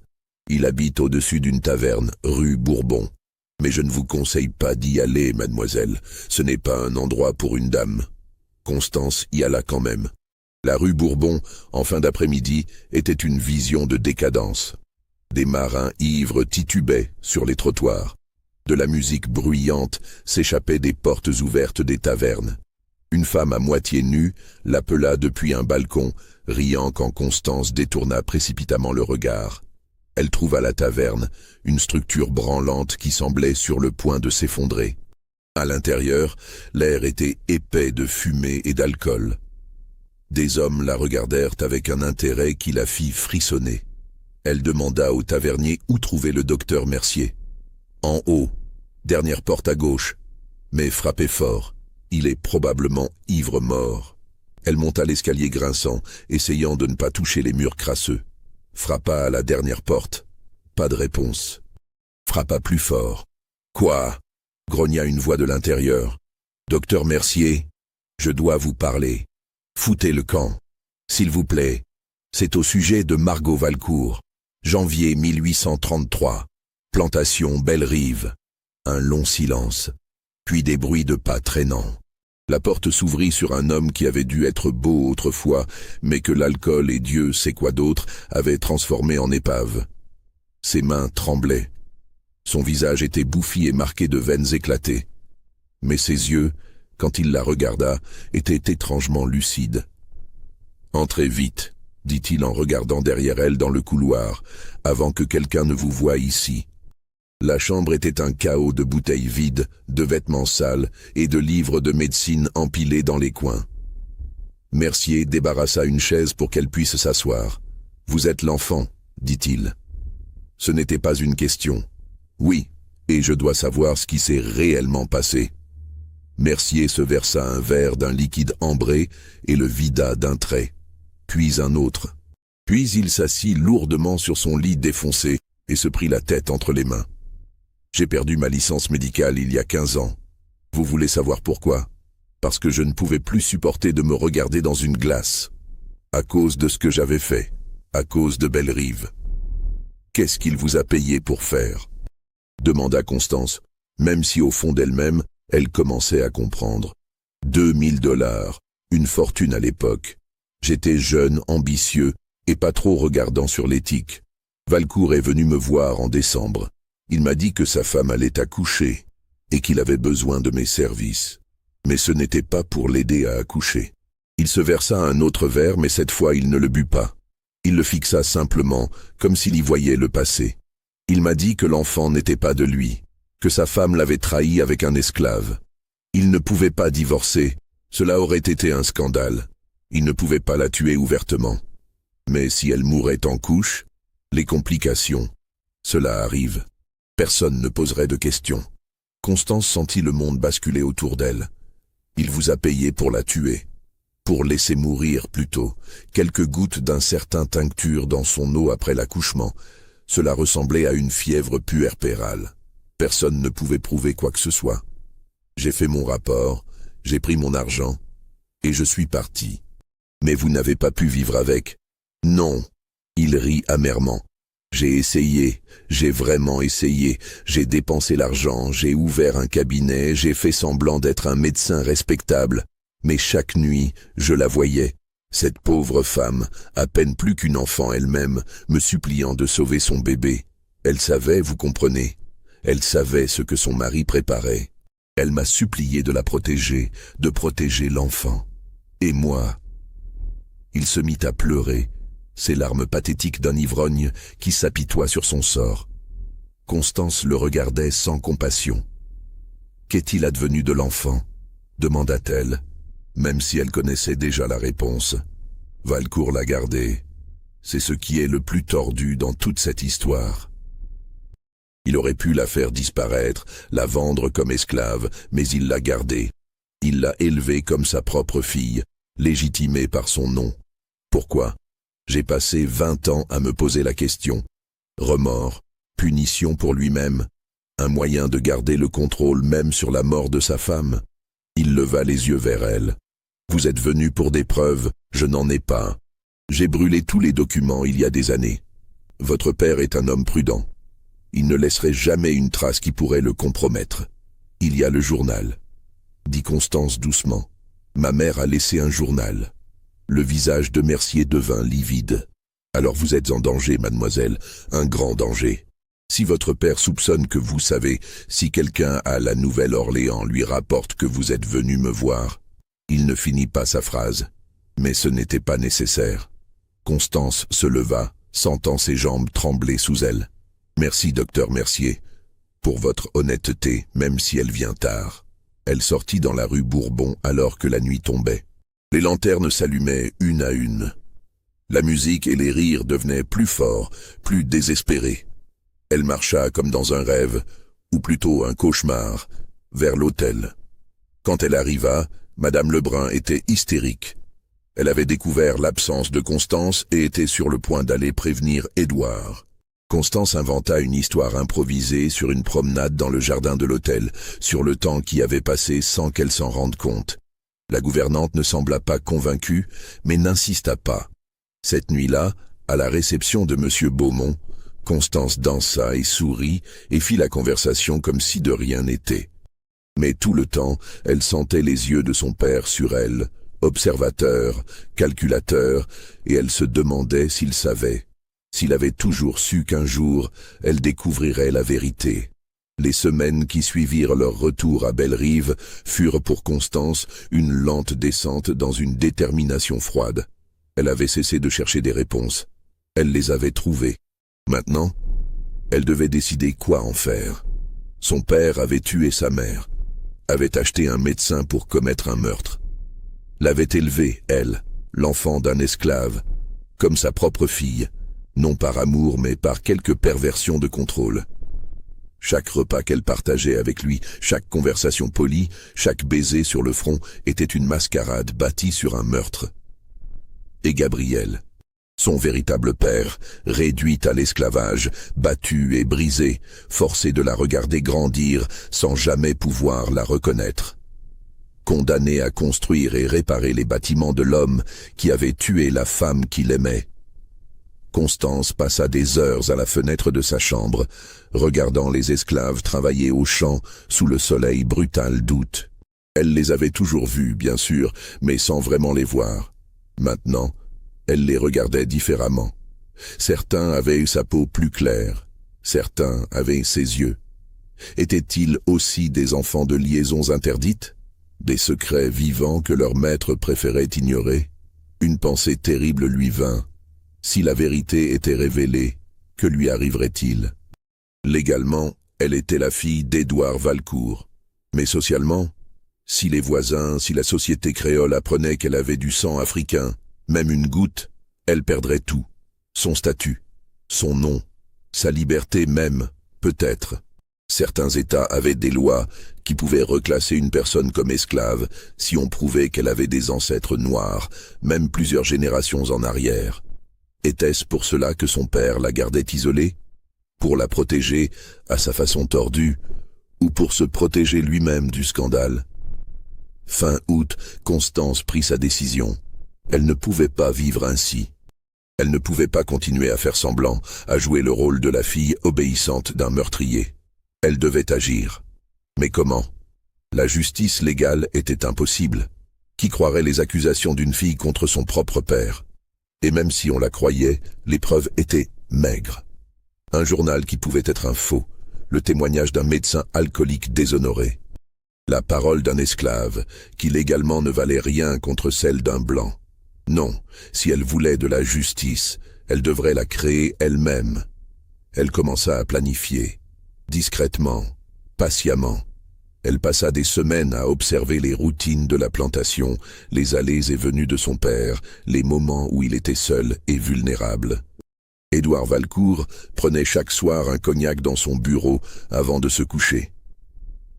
Il habite au-dessus d'une taverne, rue Bourbon. Mais je ne vous conseille pas d'y aller, mademoiselle. Ce n'est pas un endroit pour une dame. Constance y alla quand même. La rue Bourbon, en fin d'après-midi, était une vision de décadence. Des marins ivres titubaient sur les trottoirs. De la musique bruyante s'échappait des portes ouvertes des tavernes. Une femme à moitié nue l'appela depuis un balcon, riant quand Constance détourna précipitamment le regard. Elle trouva la taverne, une structure branlante qui semblait sur le point de s'effondrer. À l'intérieur, l'air était épais de fumée et d'alcool. Des hommes la regardèrent avec un intérêt qui la fit frissonner. Elle demanda au tavernier où trouver le docteur Mercier. En haut, dernière porte à gauche, mais frappez fort, il est probablement ivre-mort. Elle monta l'escalier grinçant, essayant de ne pas toucher les murs crasseux. Frappa à la dernière porte. Pas de réponse. Frappa plus fort. Quoi? Grogna une voix de l'intérieur. Docteur Mercier, je dois vous parler. Foutez le camp. S'il vous plaît. C'est au sujet de Margot Valcourt. Janvier 1833. Plantation Belle-Rive. Un long silence. Puis des bruits de pas traînants. La porte s'ouvrit sur un homme qui avait dû être beau autrefois, mais que l'alcool et Dieu sait quoi d'autre avaient transformé en épave. Ses mains tremblaient. Son visage était bouffi et marqué de veines éclatées. Mais ses yeux, quand il la regarda, étaient étrangement lucides. « Entrez vite », dit-il en regardant derrière elle dans le couloir, « avant que quelqu'un ne vous voie ici. » La chambre était un chaos de bouteilles vides, de vêtements sales et de livres de médecine empilés dans les coins. Mercier débarrassa une chaise pour qu'elle puisse s'asseoir. « Vous êtes l'enfant, » dit-il. Ce n'était pas une question. « Oui, et je dois savoir ce qui s'est réellement passé. » Mercier se versa un verre d'un liquide ambré et le vida d'un trait, puis un autre. Puis il s'assit lourdement sur son lit défoncé et se prit la tête entre les mains. J'ai perdu ma licence médicale il y a 15 ans. Vous voulez savoir pourquoi? Parce que je ne pouvais plus supporter de me regarder dans une glace. À cause de ce que j'avais fait. À cause de Belle-Rive. Qu'est-ce qu'il vous a payé pour faire? Demanda Constance, même si au fond d'elle-même, elle commençait à comprendre. 2000 $, une fortune à l'époque. J'étais jeune, ambitieux, et pas trop regardant sur l'éthique. Valcourt est venu me voir en décembre. Il m'a dit que sa femme allait accoucher et qu'il avait besoin de mes services. Mais ce n'était pas pour l'aider à accoucher. Il se versa un autre verre, mais cette fois il ne le but pas. Il le fixa simplement, comme s'il y voyait le passé. Il m'a dit que l'enfant n'était pas de lui, que sa femme l'avait trahi avec un esclave. Il ne pouvait pas divorcer, cela aurait été un scandale. Il ne pouvait pas la tuer ouvertement. Mais si elle mourait en couche, les complications, cela arrive. Personne ne poserait de questions. Constance sentit le monde basculer autour d'elle. Il vous a payé pour la tuer. Pour laisser mourir plutôt, quelques gouttes d'un certain tincture dans son eau après l'accouchement. Cela ressemblait à une fièvre puerpérale. Personne ne pouvait prouver quoi que ce soit. J'ai fait mon rapport, j'ai pris mon argent, et je suis parti. Mais vous n'avez pas pu vivre avec. Non. Il rit amèrement. J'ai essayé, j'ai vraiment essayé, j'ai dépensé l'argent, j'ai ouvert un cabinet, j'ai fait semblant d'être un médecin respectable, mais chaque nuit, je la voyais, cette pauvre femme, à peine plus qu'une enfant elle-même, me suppliant de sauver son bébé. Elle savait, vous comprenez, elle savait ce que son mari préparait. Elle m'a supplié de la protéger, de protéger l'enfant. Et moi? Il se mit à pleurer. Ces larmes pathétiques d'un ivrogne qui s'apitoie sur son sort. Constance le regardait sans compassion. « Qu'est-il advenu de l'enfant » demanda-t-elle, même si elle connaissait déjà la réponse. Valcourt l'a gardé. C'est ce qui est le plus tordu dans toute cette histoire. Il aurait pu la faire disparaître, la vendre comme esclave, mais il l'a gardée. Il l'a élevée comme sa propre fille, légitimée par son nom. Pourquoi ? J'ai passé 20 ans à me poser la question. Remords, punition pour lui-même, un moyen de garder le contrôle même sur la mort de sa femme. Il leva les yeux vers elle. Vous êtes venu pour des preuves, je n'en ai pas. J'ai brûlé tous les documents il y a des années. Votre père est un homme prudent. Il ne laisserait jamais une trace qui pourrait le compromettre. Il y a le journal, dit Constance doucement. Ma mère a laissé un journal. Le visage de Mercier devint livide. Alors vous êtes en danger, mademoiselle, un grand danger. Si votre père soupçonne que vous savez, si quelqu'un à la Nouvelle-Orléans lui rapporte que vous êtes venu me voir, il ne finit pas sa phrase. Mais ce n'était pas nécessaire. Constance se leva, sentant ses jambes trembler sous elle. Merci, docteur Mercier, pour votre honnêteté, même si elle vient tard. Elle sortit dans la rue Bourbon alors que la nuit tombait. Les lanternes s'allumaient une à une. La musique et les rires devenaient plus forts, plus désespérés. Elle marcha comme dans un rêve, ou plutôt un cauchemar, vers l'hôtel. Quand elle arriva, Madame Lebrun était hystérique. Elle avait découvert l'absence de Constance et était sur le point d'aller prévenir Édouard. Constance inventa une histoire improvisée sur une promenade dans le jardin de l'hôtel, sur le temps qui avait passé sans qu'elle s'en rende compte. La gouvernante ne sembla pas convaincue, mais n'insista pas. Cette nuit-là, à la réception de M. Beaumont, Constance dansa et sourit et fit la conversation comme si de rien n'était. Mais tout le temps, elle sentait les yeux de son père sur elle, observateur, calculateur, et elle se demandait s'il savait, s'il avait toujours su qu'un jour, elle découvrirait la vérité. Les semaines qui suivirent leur retour à Bellerive furent pour Constance une lente descente dans une détermination froide. Elle avait cessé de chercher des réponses. Elle les avait trouvées. Maintenant, elle devait décider quoi en faire. Son père avait tué sa mère, avait acheté un médecin pour commettre un meurtre, l'avait élevée, elle, l'enfant d'un esclave, comme sa propre fille, non par amour mais par quelque perversion de contrôle. Chaque repas qu'elle partageait avec lui, chaque conversation polie, chaque baiser sur le front était une mascarade bâtie sur un meurtre. Et Gabriel, son véritable père, réduit à l'esclavage, battu et brisé, forcé de la regarder grandir sans jamais pouvoir la reconnaître. Condamné à construire et réparer les bâtiments de l'homme qui avait tué la femme qu'il aimait. Constance passa des heures à la fenêtre de sa chambre, regardant les esclaves travailler au champ sous le soleil brutal d'août. Elle les avait toujours vus, bien sûr, mais sans vraiment les voir. Maintenant, elle les regardait différemment. Certains avaient eu sa peau plus claire, certains avaient ses yeux. Étaient-ils aussi des enfants de liaisons interdites? Des secrets vivants que leur maître préférait ignorer? Une pensée terrible lui vint. Si la vérité était révélée, que lui arriverait-il? Légalement, elle était la fille d'Édouard Valcourt. Mais socialement, si les voisins, si la société créole apprenait qu'elle avait du sang africain, même une goutte, elle perdrait tout. Son statut, son nom, sa liberté même, peut-être. Certains États avaient des lois qui pouvaient reclasser une personne comme esclave si on prouvait qu'elle avait des ancêtres noirs, même plusieurs générations en arrière. Était-ce pour cela que son père la gardait isolée? Pour la protéger, à sa façon tordue, ou pour se protéger lui-même du scandale? Fin août, Constance prit sa décision. Elle ne pouvait pas vivre ainsi. Elle ne pouvait pas continuer à faire semblant, à jouer le rôle de la fille obéissante d'un meurtrier. Elle devait agir. Mais comment? La justice légale était impossible. Qui croirait les accusations d'une fille contre son propre père? Et même si on la croyait, les preuves étaient maigres. Un journal qui pouvait être un faux, le témoignage d'un médecin alcoolique déshonoré. La parole d'un esclave, qui légalement ne valait rien contre celle d'un blanc. Non, si elle voulait de la justice, elle devrait la créer elle-même. Elle commença à planifier, discrètement, patiemment. Elle passa des semaines à observer les routines de la plantation, les allées et venues de son père, les moments où il était seul et vulnérable. Édouard Valcourt prenait chaque soir un cognac dans son bureau avant de se coucher.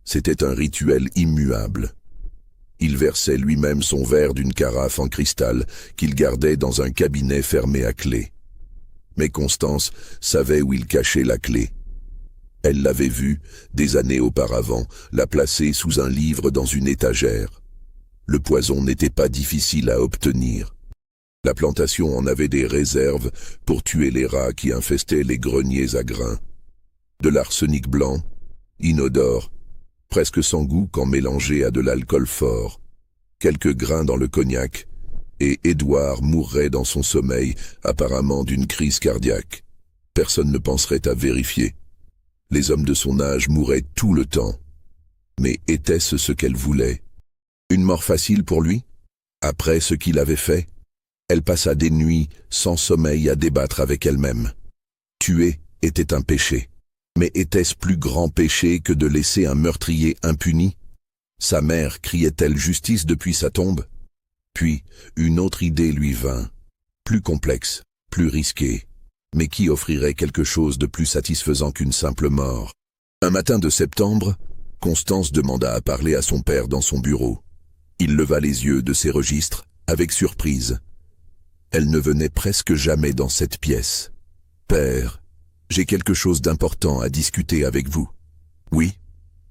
C'était un rituel immuable. Il versait lui-même son verre d'une carafe en cristal qu'il gardait dans un cabinet fermé à clé. Mais Constance savait où il cachait la clé. Elle l'avait vu, des années auparavant, la placer sous un livre dans une étagère. Le poison n'était pas difficile à obtenir. La plantation en avait des réserves pour tuer les rats qui infestaient les greniers à grains. De l'arsenic blanc, inodore, presque sans goût quand mélangé à de l'alcool fort. Quelques grains dans le cognac, et Édouard mourrait dans son sommeil, apparemment d'une crise cardiaque. Personne ne penserait à vérifier. Les hommes de son âge mouraient tout le temps. Mais était-ce ce qu'elle voulait? Une mort facile pour lui? Après ce qu'il avait fait? Elle passa des nuits sans sommeil à débattre avec elle-même. Tuer était un péché. Mais était-ce plus grand péché que de laisser un meurtrier impuni? Sa mère criait-elle justice depuis sa tombe? Puis, une autre idée lui vint. Plus complexe, plus risqué, mais qui offrirait quelque chose de plus satisfaisant qu'une simple mort. Un matin de septembre, Constance demanda à parler à son père dans son bureau. Il leva les yeux de ses registres, avec surprise. Elle ne venait presque jamais dans cette pièce. « Père, j'ai quelque chose d'important à discuter avec vous. »« Oui ?»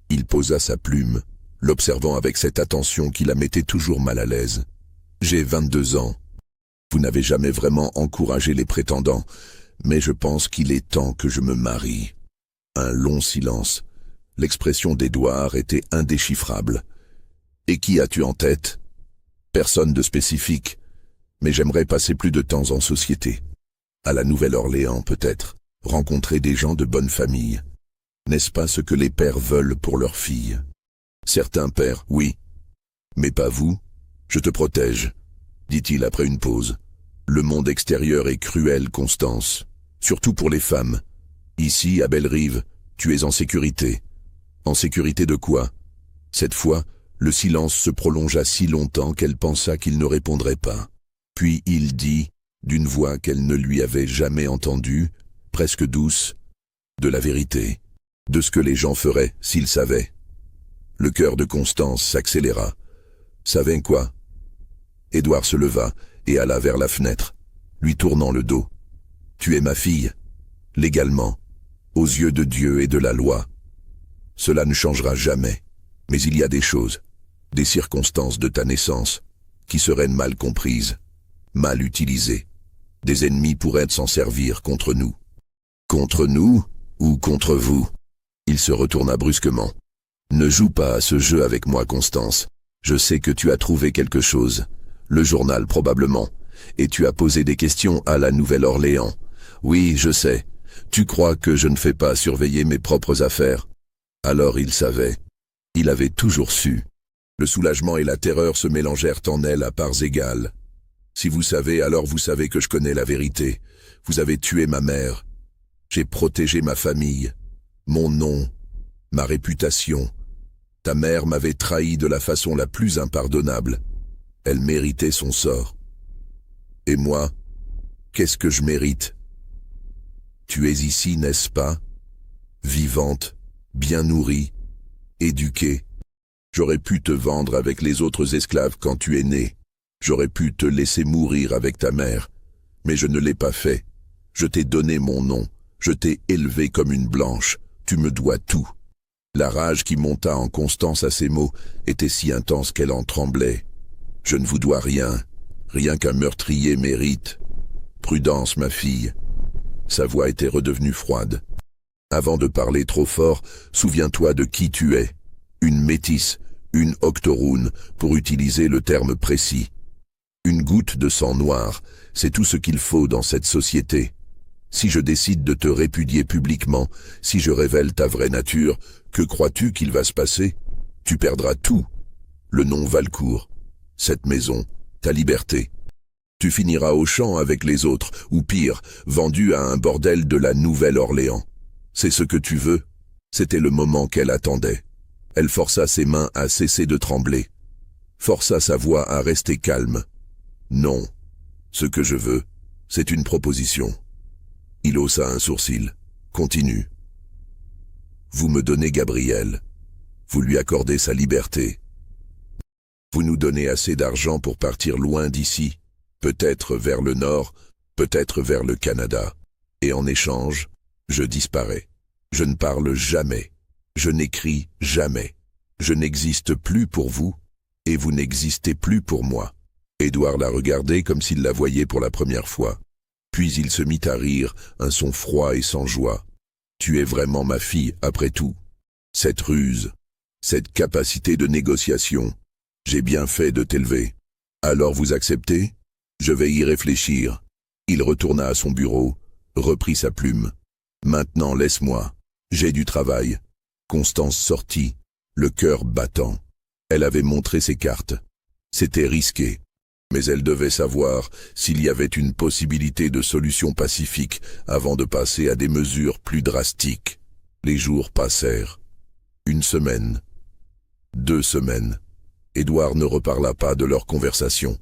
Il posa sa plume, l'observant avec cette attention qui la mettait toujours mal à l'aise. « J'ai 22 ans. Vous n'avez jamais vraiment encouragé les prétendants, mais je pense qu'il est temps que je me marie. » Un long silence. L'expression d'Édouard était indéchiffrable. « Et qui as-tu en tête ?»« Personne de spécifique, mais j'aimerais passer plus de temps en société. À la Nouvelle-Orléans peut-être, rencontrer des gens de bonne famille. N'est-ce pas ce que les pères veulent pour leurs filles? Certains pères, oui. Mais pas vous. Je te protège, dit-il après une pause. Le monde extérieur est cruel, Constance, surtout pour les femmes. Ici, à Bellerive, tu es en sécurité. En sécurité de quoi? Cette fois, le silence se prolongea si longtemps qu'elle pensa qu'il ne répondrait pas. Puis il dit, d'une voix qu'elle ne lui avait jamais entendue, presque douce, de la vérité, de ce que les gens feraient s'ils savaient. Le cœur de Constance s'accéléra. Savez quoi? Édouard se leva et alla vers la fenêtre, lui tournant le dos. Tu es ma fille, légalement, aux yeux de Dieu et de la loi. Cela ne changera jamais, mais il y a des choses, des circonstances de ta naissance, qui seraient mal comprises, mal utilisées. Des ennemis pourraient s'en servir contre nous. Contre nous ou contre vous? Il se retourna brusquement. Ne joue pas à ce jeu avec moi, Constance. Je sais que tu as trouvé quelque chose. Le journal probablement. Et tu as posé des questions à la Nouvelle-Orléans. Oui, je sais. Tu crois que je ne fais pas surveiller mes propres affaires? Alors il savait. Il avait toujours su. Le soulagement et la terreur se mélangèrent en elle à parts égales. Si vous savez, alors vous savez que je connais la vérité. Vous avez tué ma mère. J'ai protégé ma famille, mon nom, ma réputation. Ta mère m'avait trahi de la façon la plus impardonnable. Elle méritait son sort. Et moi, qu'est-ce que je mérite? Tu es ici, n'est-ce pas? Vivante, bien nourrie, éduquée. J'aurais pu te vendre avec les autres esclaves quand tu es né. J'aurais pu te laisser mourir avec ta mère. Mais je ne l'ai pas fait. Je t'ai donné mon nom. Je t'ai élevé comme une blanche. Tu me dois tout. La rage qui monta en Constance à ces mots était si intense qu'elle en tremblait. Je ne vous dois rien. Rien qu'un meurtrier mérite. Prudence, ma fille. Sa voix était redevenue froide. Avant de parler trop fort, souviens-toi de qui tu es. Une métisse, une octoroon, pour utiliser le terme précis. Une goutte de sang noir, c'est tout ce qu'il faut dans cette société. Si je décide de te répudier publiquement, si je révèle ta vraie nature, que crois-tu qu'il va se passer? Tu perdras tout. Le nom Valcourt, cette maison, ta liberté. Tu finiras au champ avec les autres, ou pire, vendu à un bordel de la Nouvelle-Orléans. C'est ce que tu veux? C'était le moment qu'elle attendait. Elle força ses mains à cesser de trembler. Força sa voix à rester calme. Non. Ce que je veux, c'est une proposition. Il haussa un sourcil. Continue. Vous me donnez Gabriel. Vous lui accordez sa liberté. Vous nous donnez assez d'argent pour partir loin d'ici, peut-être vers le nord, peut-être vers le Canada. Et en échange, je disparais. Je ne parle jamais. Je n'écris jamais. Je n'existe plus pour vous, et vous n'existez plus pour moi. Édouard la regardait comme s'il la voyait pour la première fois. Puis il se mit à rire, un son froid et sans joie. Tu es vraiment ma fille, après tout. Cette ruse, cette capacité de négociation, j'ai bien fait de t'élever. Alors vous acceptez? Je vais y réfléchir. Il retourna à son bureau, reprit sa plume. Maintenant laisse-moi, j'ai du travail. Constance sortit, le cœur battant. Elle avait montré ses cartes. C'était risqué. Mais elle devait savoir s'il y avait une possibilité de solution pacifique avant de passer à des mesures plus drastiques. Les jours passèrent. 1 semaine. 2 semaines. Édouard ne reparla pas de leur conversation.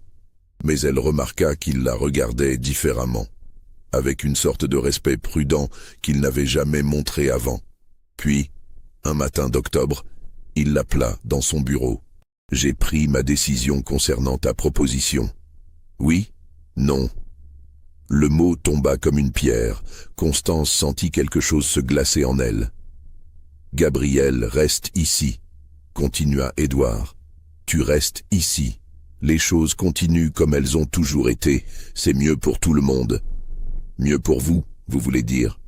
Mais elle remarqua qu'il la regardait différemment, avec une sorte de respect prudent qu'il n'avait jamais montré avant. Puis, un matin d'octobre, il l'appela dans son bureau. « J'ai pris ma décision concernant ta proposition. »« Oui, non. » Le mot tomba comme une pierre. Constance sentit quelque chose se glacer en elle. « Gabriel, reste ici, » continua Édouard. « Tu restes ici. Les choses continuent comme elles ont toujours été. C'est mieux pour tout le monde. » « Mieux pour vous, vous voulez dire ?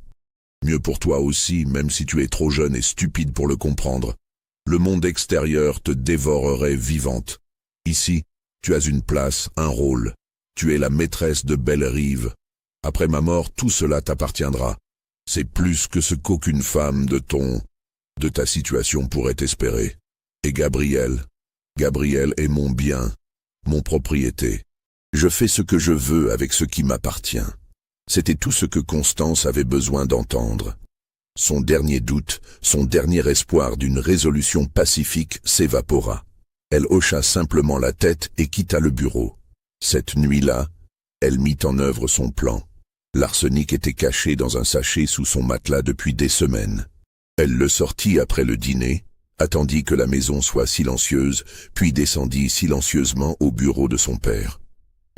Mieux pour toi aussi, même si tu es trop jeune et stupide pour le comprendre. Le monde extérieur te dévorerait vivante. Ici, tu as une place, un rôle. Tu es la maîtresse de Bellerive. Après ma mort, tout cela t'appartiendra. C'est plus que ce qu'aucune femme de ta situation pourrait espérer. Et Gabriel est mon bien, mon propriété. Je fais ce que je veux avec ce qui m'appartient. » C'était tout ce que Constance avait besoin d'entendre. Son dernier doute, son dernier espoir d'une résolution pacifique s'évapora. Elle hocha simplement la tête et quitta le bureau. Cette nuit-là, elle mit en œuvre son plan. L'arsenic était caché dans un sachet sous son matelas depuis des semaines. Elle le sortit après le dîner, attendit que la maison soit silencieuse, puis descendit silencieusement au bureau de son père.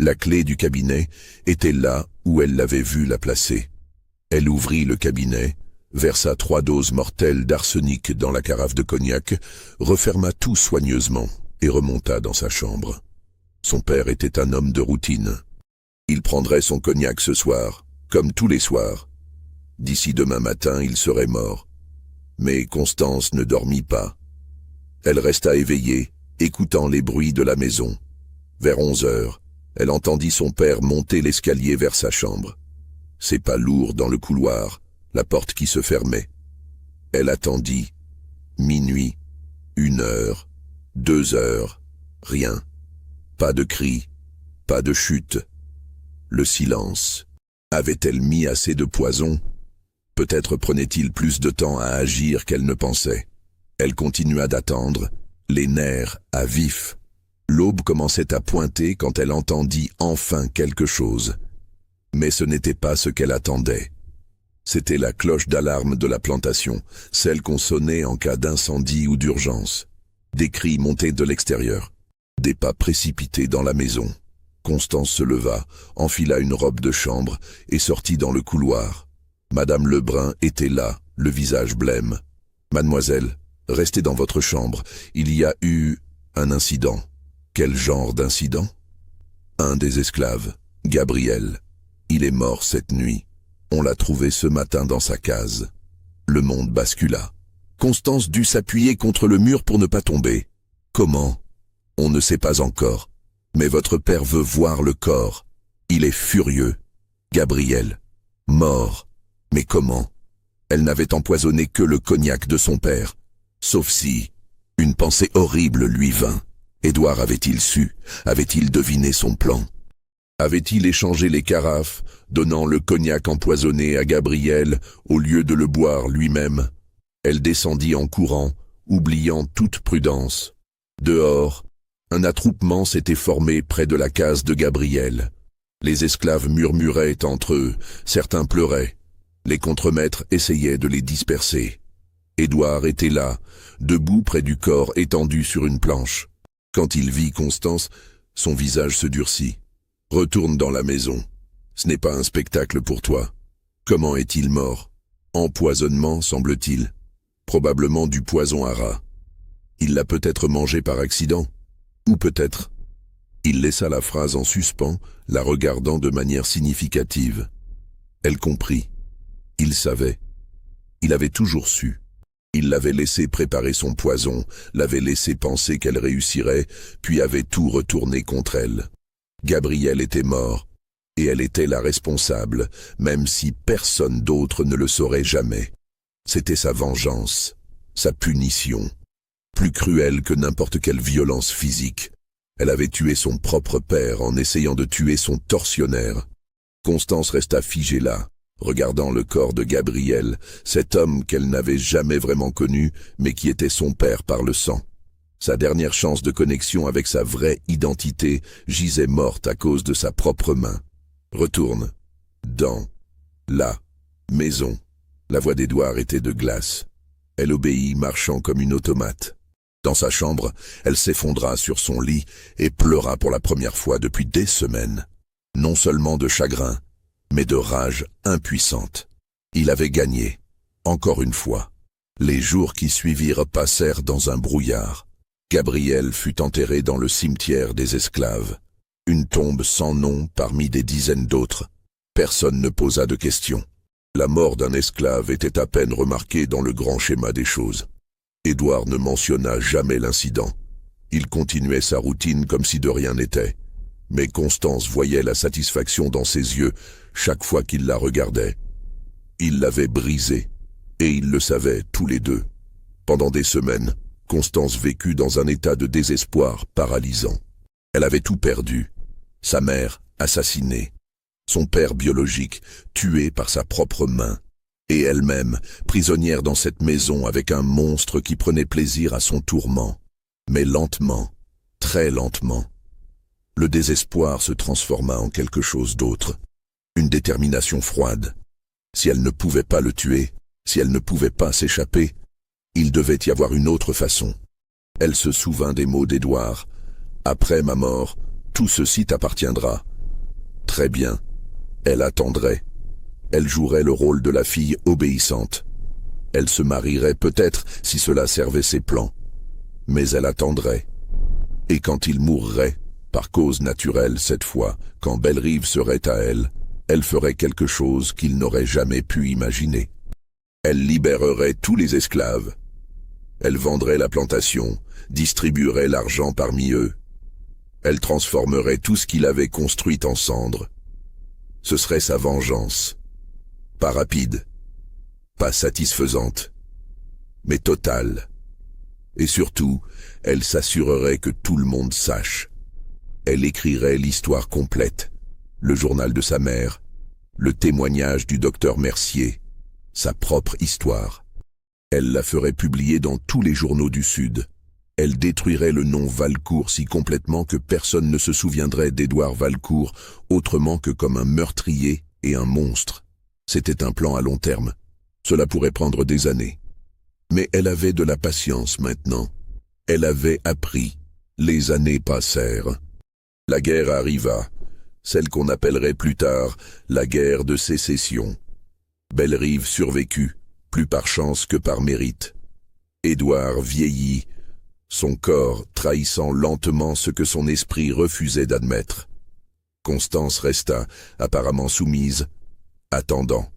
La clé du cabinet était là où elle l'avait vu la placer. Elle ouvrit le cabinet, versa 3 doses mortelles d'arsenic dans la carafe de cognac, referma tout soigneusement et remonta dans sa chambre. Son père était un homme de routine. Il prendrait son cognac ce soir, comme tous les soirs. D'ici demain matin, il serait mort. Mais Constance ne dormit pas. Elle resta éveillée, écoutant les bruits de la maison. Vers 11 heures, elle entendit son père monter l'escalier vers sa chambre. Ses pas lourds dans le couloir, la porte qui se fermait. Elle attendit. Minuit, 1 heure, 2 heures, rien. Pas de cri, pas de chute. Le silence. Avait-elle mis assez de poison ? Peut-être prenait-il plus de temps à agir qu'elle ne pensait. Elle continua d'attendre, les nerfs à vif. L'aube commençait à pointer quand elle entendit enfin quelque chose. Mais ce n'était pas ce qu'elle attendait. C'était la cloche d'alarme de la plantation, celle qu'on sonnait en cas d'incendie ou d'urgence. Des cris montaient de l'extérieur. Des pas précipités dans la maison. Constance se leva, enfila une robe de chambre et sortit dans le couloir. Madame Lebrun était là, le visage blême. « Mademoiselle, restez dans votre chambre. Il y a eu un incident. » Quel genre d'incident ? Un des esclaves, Gabriel. Il est mort cette nuit. On l'a trouvé ce matin dans sa case. Le monde bascula. Constance dut s'appuyer contre le mur pour ne pas tomber. Comment ? On ne sait pas encore. Mais votre père veut voir le corps. Il est furieux. Gabriel. Mort. Mais comment ? Elle n'avait empoisonné que le cognac de son père. Sauf si une pensée horrible lui vint. Édouard avait-il su ? Avait-il deviné son plan ? Avait-il échangé les carafes, donnant le cognac empoisonné à Gabriel au lieu de le boire lui-même ? Elle descendit en courant, oubliant toute prudence. Dehors, un attroupement s'était formé près de la case de Gabriel. Les esclaves murmuraient entre eux, certains pleuraient. Les contremaîtres essayaient de les disperser. Édouard était là, debout près du corps étendu sur une planche. Quand il vit Constance, son visage se durcit. « Retourne dans la maison. Ce n'est pas un spectacle pour toi. Comment est-il mort ? Empoisonnement, semble-t-il. Probablement du poison à rat. Il l'a peut-être mangé par accident. Ou peut-être. » Il laissa la phrase en suspens, la regardant de manière significative. Elle comprit. Il savait. Il avait toujours su. Il l'avait laissé préparer son poison, l'avait laissé penser qu'elle réussirait, puis avait tout retourné contre elle. Gabriel était mort, et elle était la responsable, même si personne d'autre ne le saurait jamais. C'était sa vengeance, sa punition, plus cruelle que n'importe quelle violence physique. Elle avait tué son propre père en essayant de tuer son tortionnaire. Constance resta figée là, regardant le corps de Gabriel, cet homme qu'elle n'avait jamais vraiment connu, mais qui était son père par le sang. Sa dernière chance de connexion avec sa vraie identité gisait morte à cause de sa propre main. Retourne dans la maison. La voix d'Édouard était de glace. Elle obéit, marchant comme une automate. Dans sa chambre, elle s'effondra sur son lit et pleura pour la première fois depuis des semaines. Non seulement de chagrin, mais de rage impuissante. Il avait gagné, encore une fois. Les jours qui suivirent passèrent dans un brouillard. Gabriel fut enterré dans le cimetière des esclaves. Une tombe sans nom parmi des dizaines d'autres. Personne ne posa de questions. La mort d'un esclave était à peine remarquée dans le grand schéma des choses. Édouard ne mentionna jamais l'incident. Il continuait sa routine comme si de rien n'était. Mais Constance voyait la satisfaction dans ses yeux chaque fois qu'il la regardait. Il l'avait brisée, et ils le savaient tous les deux. Pendant des semaines, Constance vécut dans un état de désespoir paralysant. Elle avait tout perdu. Sa mère, assassinée. Son père biologique, tué par sa propre main. Et elle-même, prisonnière dans cette maison avec un monstre qui prenait plaisir à son tourment. Mais lentement, très lentement, le désespoir se transforma en quelque chose d'autre. Une détermination froide. Si elle ne pouvait pas le tuer, si elle ne pouvait pas s'échapper, il devait y avoir une autre façon. Elle se souvint des mots d'Édouard. « Après ma mort, tout ceci t'appartiendra. » Très bien. Elle attendrait. Elle jouerait le rôle de la fille obéissante. Elle se marierait peut-être si cela servait ses plans. Mais elle attendrait. Et quand il mourrait, par cause naturelle cette fois, quand Bellerive serait à elle ferait quelque chose qu'il n'aurait jamais pu imaginer. Elle libérerait tous les esclaves. Elle vendrait la plantation, distribuerait l'argent parmi eux. Elle transformerait tout ce qu'il avait construit en cendres. Ce serait sa vengeance. Pas rapide, pas satisfaisante, mais totale. Et surtout, elle s'assurerait que tout le monde sache. Elle écrirait l'histoire complète, le journal de sa mère, le témoignage du docteur Mercier, sa propre histoire. Elle la ferait publier dans tous les journaux du Sud. Elle détruirait le nom Valcourt si complètement que personne ne se souviendrait d'Édouard Valcourt autrement que comme un meurtrier et un monstre. C'était un plan à long terme. Cela pourrait prendre des années. Mais elle avait de la patience maintenant. Elle avait appris. Les années passèrent. La guerre arriva, celle qu'on appellerait plus tard la guerre de sécession. Bellerive survécut, plus par chance que par mérite. Édouard vieillit, son corps trahissant lentement ce que son esprit refusait d'admettre. Constance resta, apparemment soumise, attendant.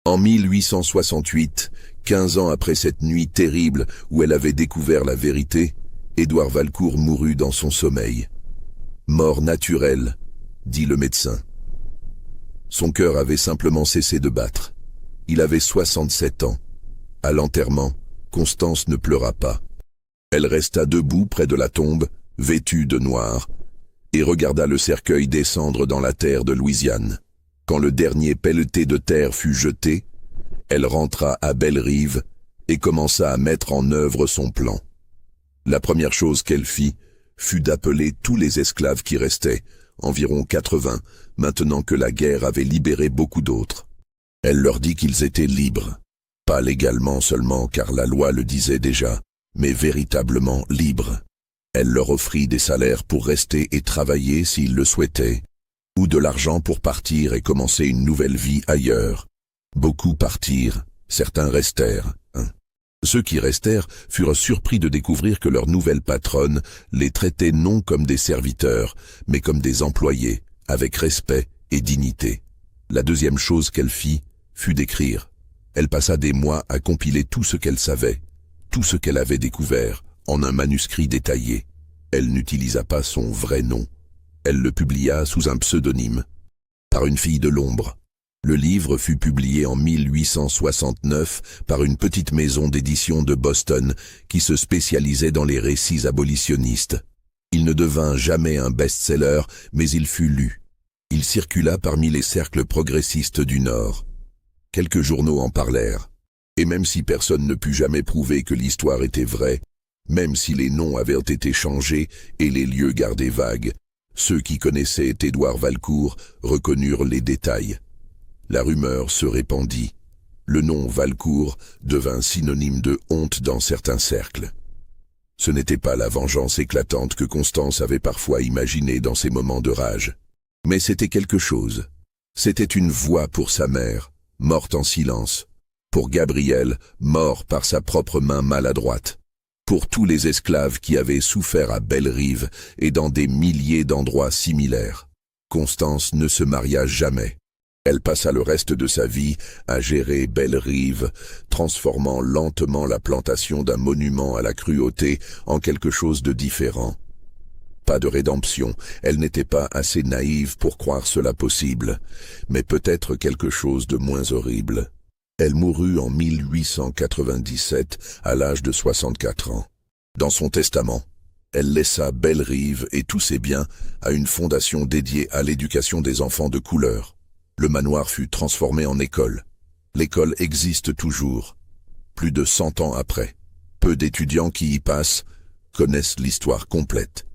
En 1868, 15 ans après cette nuit terrible où elle avait découvert la vérité, Édouard Valcourt mourut dans son sommeil. Mort naturelle, dit le médecin. Son cœur avait simplement cessé de battre. Il avait 67 ans. À l'enterrement, Constance ne pleura pas. Elle resta debout près de la tombe, vêtue de noir, et regarda le cercueil descendre dans la terre de Louisiane. Quand le dernier pelleté de terre fut jeté, elle rentra à Bellerive et commença à mettre en œuvre son plan. La première chose qu'elle fit fut d'appeler tous les esclaves qui restaient, environ 80, maintenant que la guerre avait libéré beaucoup d'autres. Elle leur dit qu'ils étaient libres, pas légalement seulement car la loi le disait déjà, mais véritablement libres. Elle leur offrit des salaires pour rester et travailler s'ils le souhaitaient, ou de l'argent pour partir et commencer une nouvelle vie ailleurs. Beaucoup partirent, certains restèrent. Ceux qui restèrent furent surpris de découvrir que leur nouvelle patronne les traitait non comme des serviteurs, mais comme des employés, avec respect et dignité. La deuxième chose qu'elle fit fut d'écrire. Elle passa des mois à compiler tout ce qu'elle savait, tout ce qu'elle avait découvert, en un manuscrit détaillé. Elle n'utilisa pas son vrai nom. Elle le publia sous un pseudonyme, par une fille de l'ombre. Le livre fut publié en 1869 par une petite maison d'édition de Boston qui se spécialisait dans les récits abolitionnistes. Il ne devint jamais un best-seller, mais il fut lu. Il circula parmi les cercles progressistes du Nord. Quelques journaux en parlèrent. Et même si personne ne put jamais prouver que l'histoire était vraie, Même si les noms avaient été changés et les lieux gardés vagues, ceux qui connaissaient Édouard Valcourt reconnurent les détails. La rumeur se répandit. Le nom Valcourt devint synonyme de honte dans certains cercles. Ce n'était pas la vengeance éclatante que Constance avait parfois imaginée dans ses moments de rage. Mais c'était quelque chose. C'était une voix pour sa mère, morte en silence. Pour Gabriel, mort par sa propre main maladroite. Pour tous les esclaves qui avaient souffert à Bellerive et dans des milliers d'endroits similaires. Constance ne se maria jamais. Elle passa le reste de sa vie à gérer Bellerive, transformant lentement la plantation d'un monument à la cruauté en quelque chose de différent. Pas de rédemption, elle n'était pas assez naïve pour croire cela possible, mais peut-être quelque chose de moins horrible. Elle mourut en 1897 à l'âge de 64 ans. Dans son testament, elle laissa Bellerive et tous ses biens à une fondation dédiée à l'éducation des enfants de couleur. Le manoir fut transformé en école. L'école existe toujours, plus de 100 ans après. Peu d'étudiants qui y passent connaissent l'histoire complète.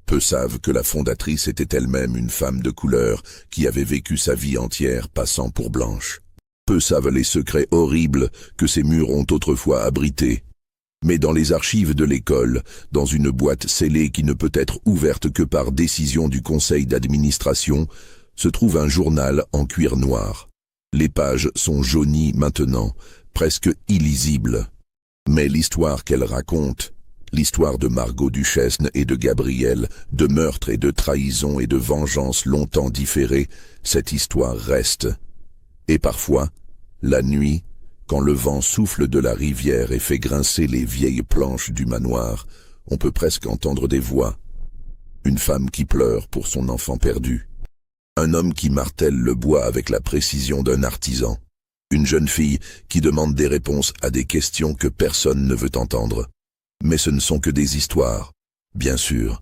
Peu savent que la fondatrice était elle-même une femme de couleur qui avait vécu sa vie entière passant pour blanche. Peu savent les secrets horribles que ces murs ont autrefois abrités. Mais dans les archives de l'école, dans une boîte scellée qui ne peut être ouverte que par décision du conseil d'administration, se trouve un journal en cuir noir. Les pages sont jaunies maintenant, presque illisibles. Mais l'histoire qu'elle raconte, l'histoire de Margot Duchesne et de Gabriel, de meurtre et de trahison et de vengeance longtemps différée, cette histoire reste. Et parfois, la nuit, quand le vent souffle de la rivière et fait grincer les vieilles planches du manoir, on peut presque entendre des voix. Une femme qui pleure pour son enfant perdu. Un homme qui martèle le bois avec la précision d'un artisan. Une jeune fille qui demande des réponses à des questions que personne ne veut entendre. Mais ce ne sont que des histoires, bien sûr.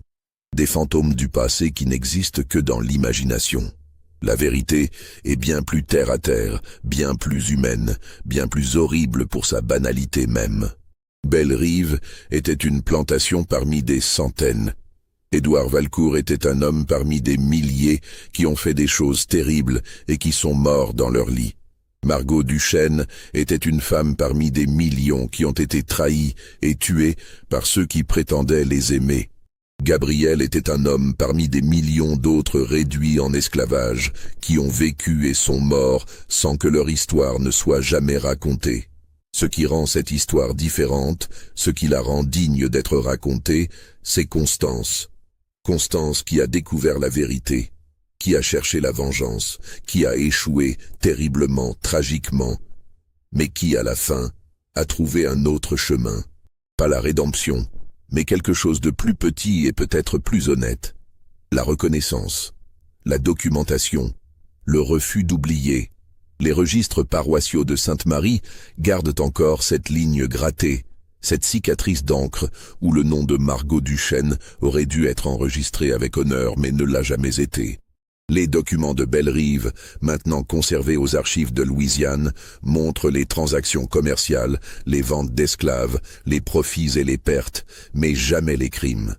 Des fantômes du passé qui n'existent que dans l'imagination. La vérité est bien plus terre à terre, bien plus humaine, bien plus horrible pour sa banalité même. Bellerive était une plantation parmi des centaines. Édouard Valcourt était un homme parmi des milliers qui ont fait des choses terribles et qui sont morts dans leur lit. Margot Duchesne était une femme parmi des millions qui ont été trahis et tués par ceux qui prétendaient les aimer. Gabriel était un homme parmi des millions d'autres réduits en esclavage, qui ont vécu et sont morts sans que leur histoire ne soit jamais racontée. Ce qui rend cette histoire différente, ce qui la rend digne d'être racontée, c'est Constance. Constance qui a découvert la vérité, qui a cherché la vengeance, qui a échoué terriblement, tragiquement, mais qui, à la fin, a trouvé un autre chemin. Pas la rédemption, mais quelque chose de plus petit et peut-être plus honnête. La reconnaissance, la documentation, le refus d'oublier. Les registres paroissiaux de Sainte-Marie gardent encore cette ligne grattée, cette cicatrice d'encre où le nom de Margot Duchesne aurait dû être enregistré avec honneur mais ne l'a jamais été. Les documents de Bellerive, maintenant conservés aux archives de Louisiane, montrent les transactions commerciales, les ventes d'esclaves, les profits et les pertes, mais jamais les crimes.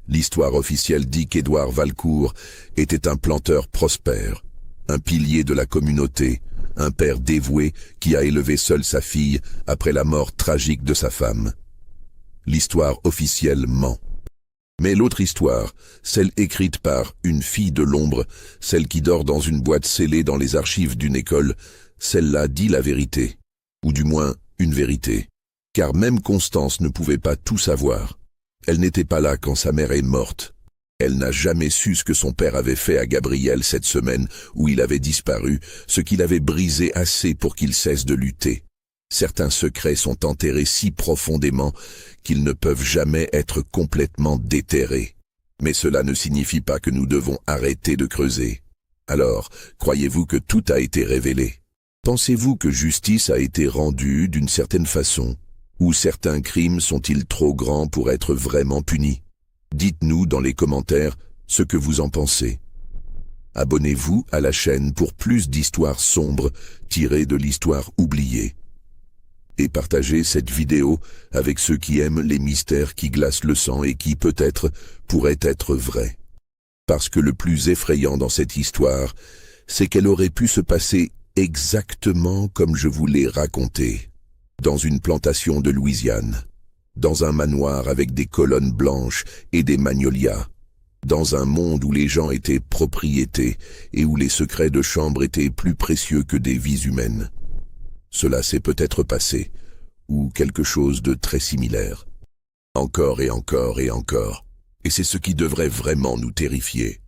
L'histoire officielle dit qu'Édouard Valcourt était un planteur prospère, un pilier de la communauté, un père dévoué qui a élevé seul sa fille après la mort tragique de sa femme. L'histoire officielle ment. Mais l'autre histoire, celle écrite par une fille de l'ombre, celle qui dort dans une boîte scellée dans les archives d'une école, celle-là dit la vérité, ou du moins une vérité. Car même Constance ne pouvait pas tout savoir. Elle n'était pas là quand sa mère est morte. Elle n'a jamais su ce que son père avait fait à Gabriel cette semaine où il avait disparu, ce qu'il avait brisé assez pour qu'il cesse de lutter. Certains secrets sont enterrés si profondément qu'ils ne peuvent jamais être complètement déterrés. Mais cela ne signifie pas que nous devons arrêter de creuser. Alors, croyez-vous que tout a été révélé? Pensez-vous que justice a été rendue d'une certaine façon? Ou certains crimes sont-ils trop grands pour être vraiment punis? Dites-nous dans les commentaires ce que vous en pensez. Abonnez-vous à la chaîne pour plus d'histoires sombres tirées de l'histoire oubliée. et partagez cette vidéo avec ceux qui aiment les mystères qui glacent le sang et qui, peut-être, pourraient être vrais. Parce que le plus effrayant dans cette histoire, c'est qu'elle aurait pu se passer exactement comme je vous l'ai raconté, dans une plantation de Louisiane, dans un manoir avec des colonnes blanches et des magnolias, dans un monde où les gens étaient propriétés et où les secrets de chambre étaient plus précieux que des vies humaines. Cela s'est peut-être passé, ou quelque chose de très similaire. Encore et encore et encore. Et c'est ce qui devrait vraiment nous terrifier.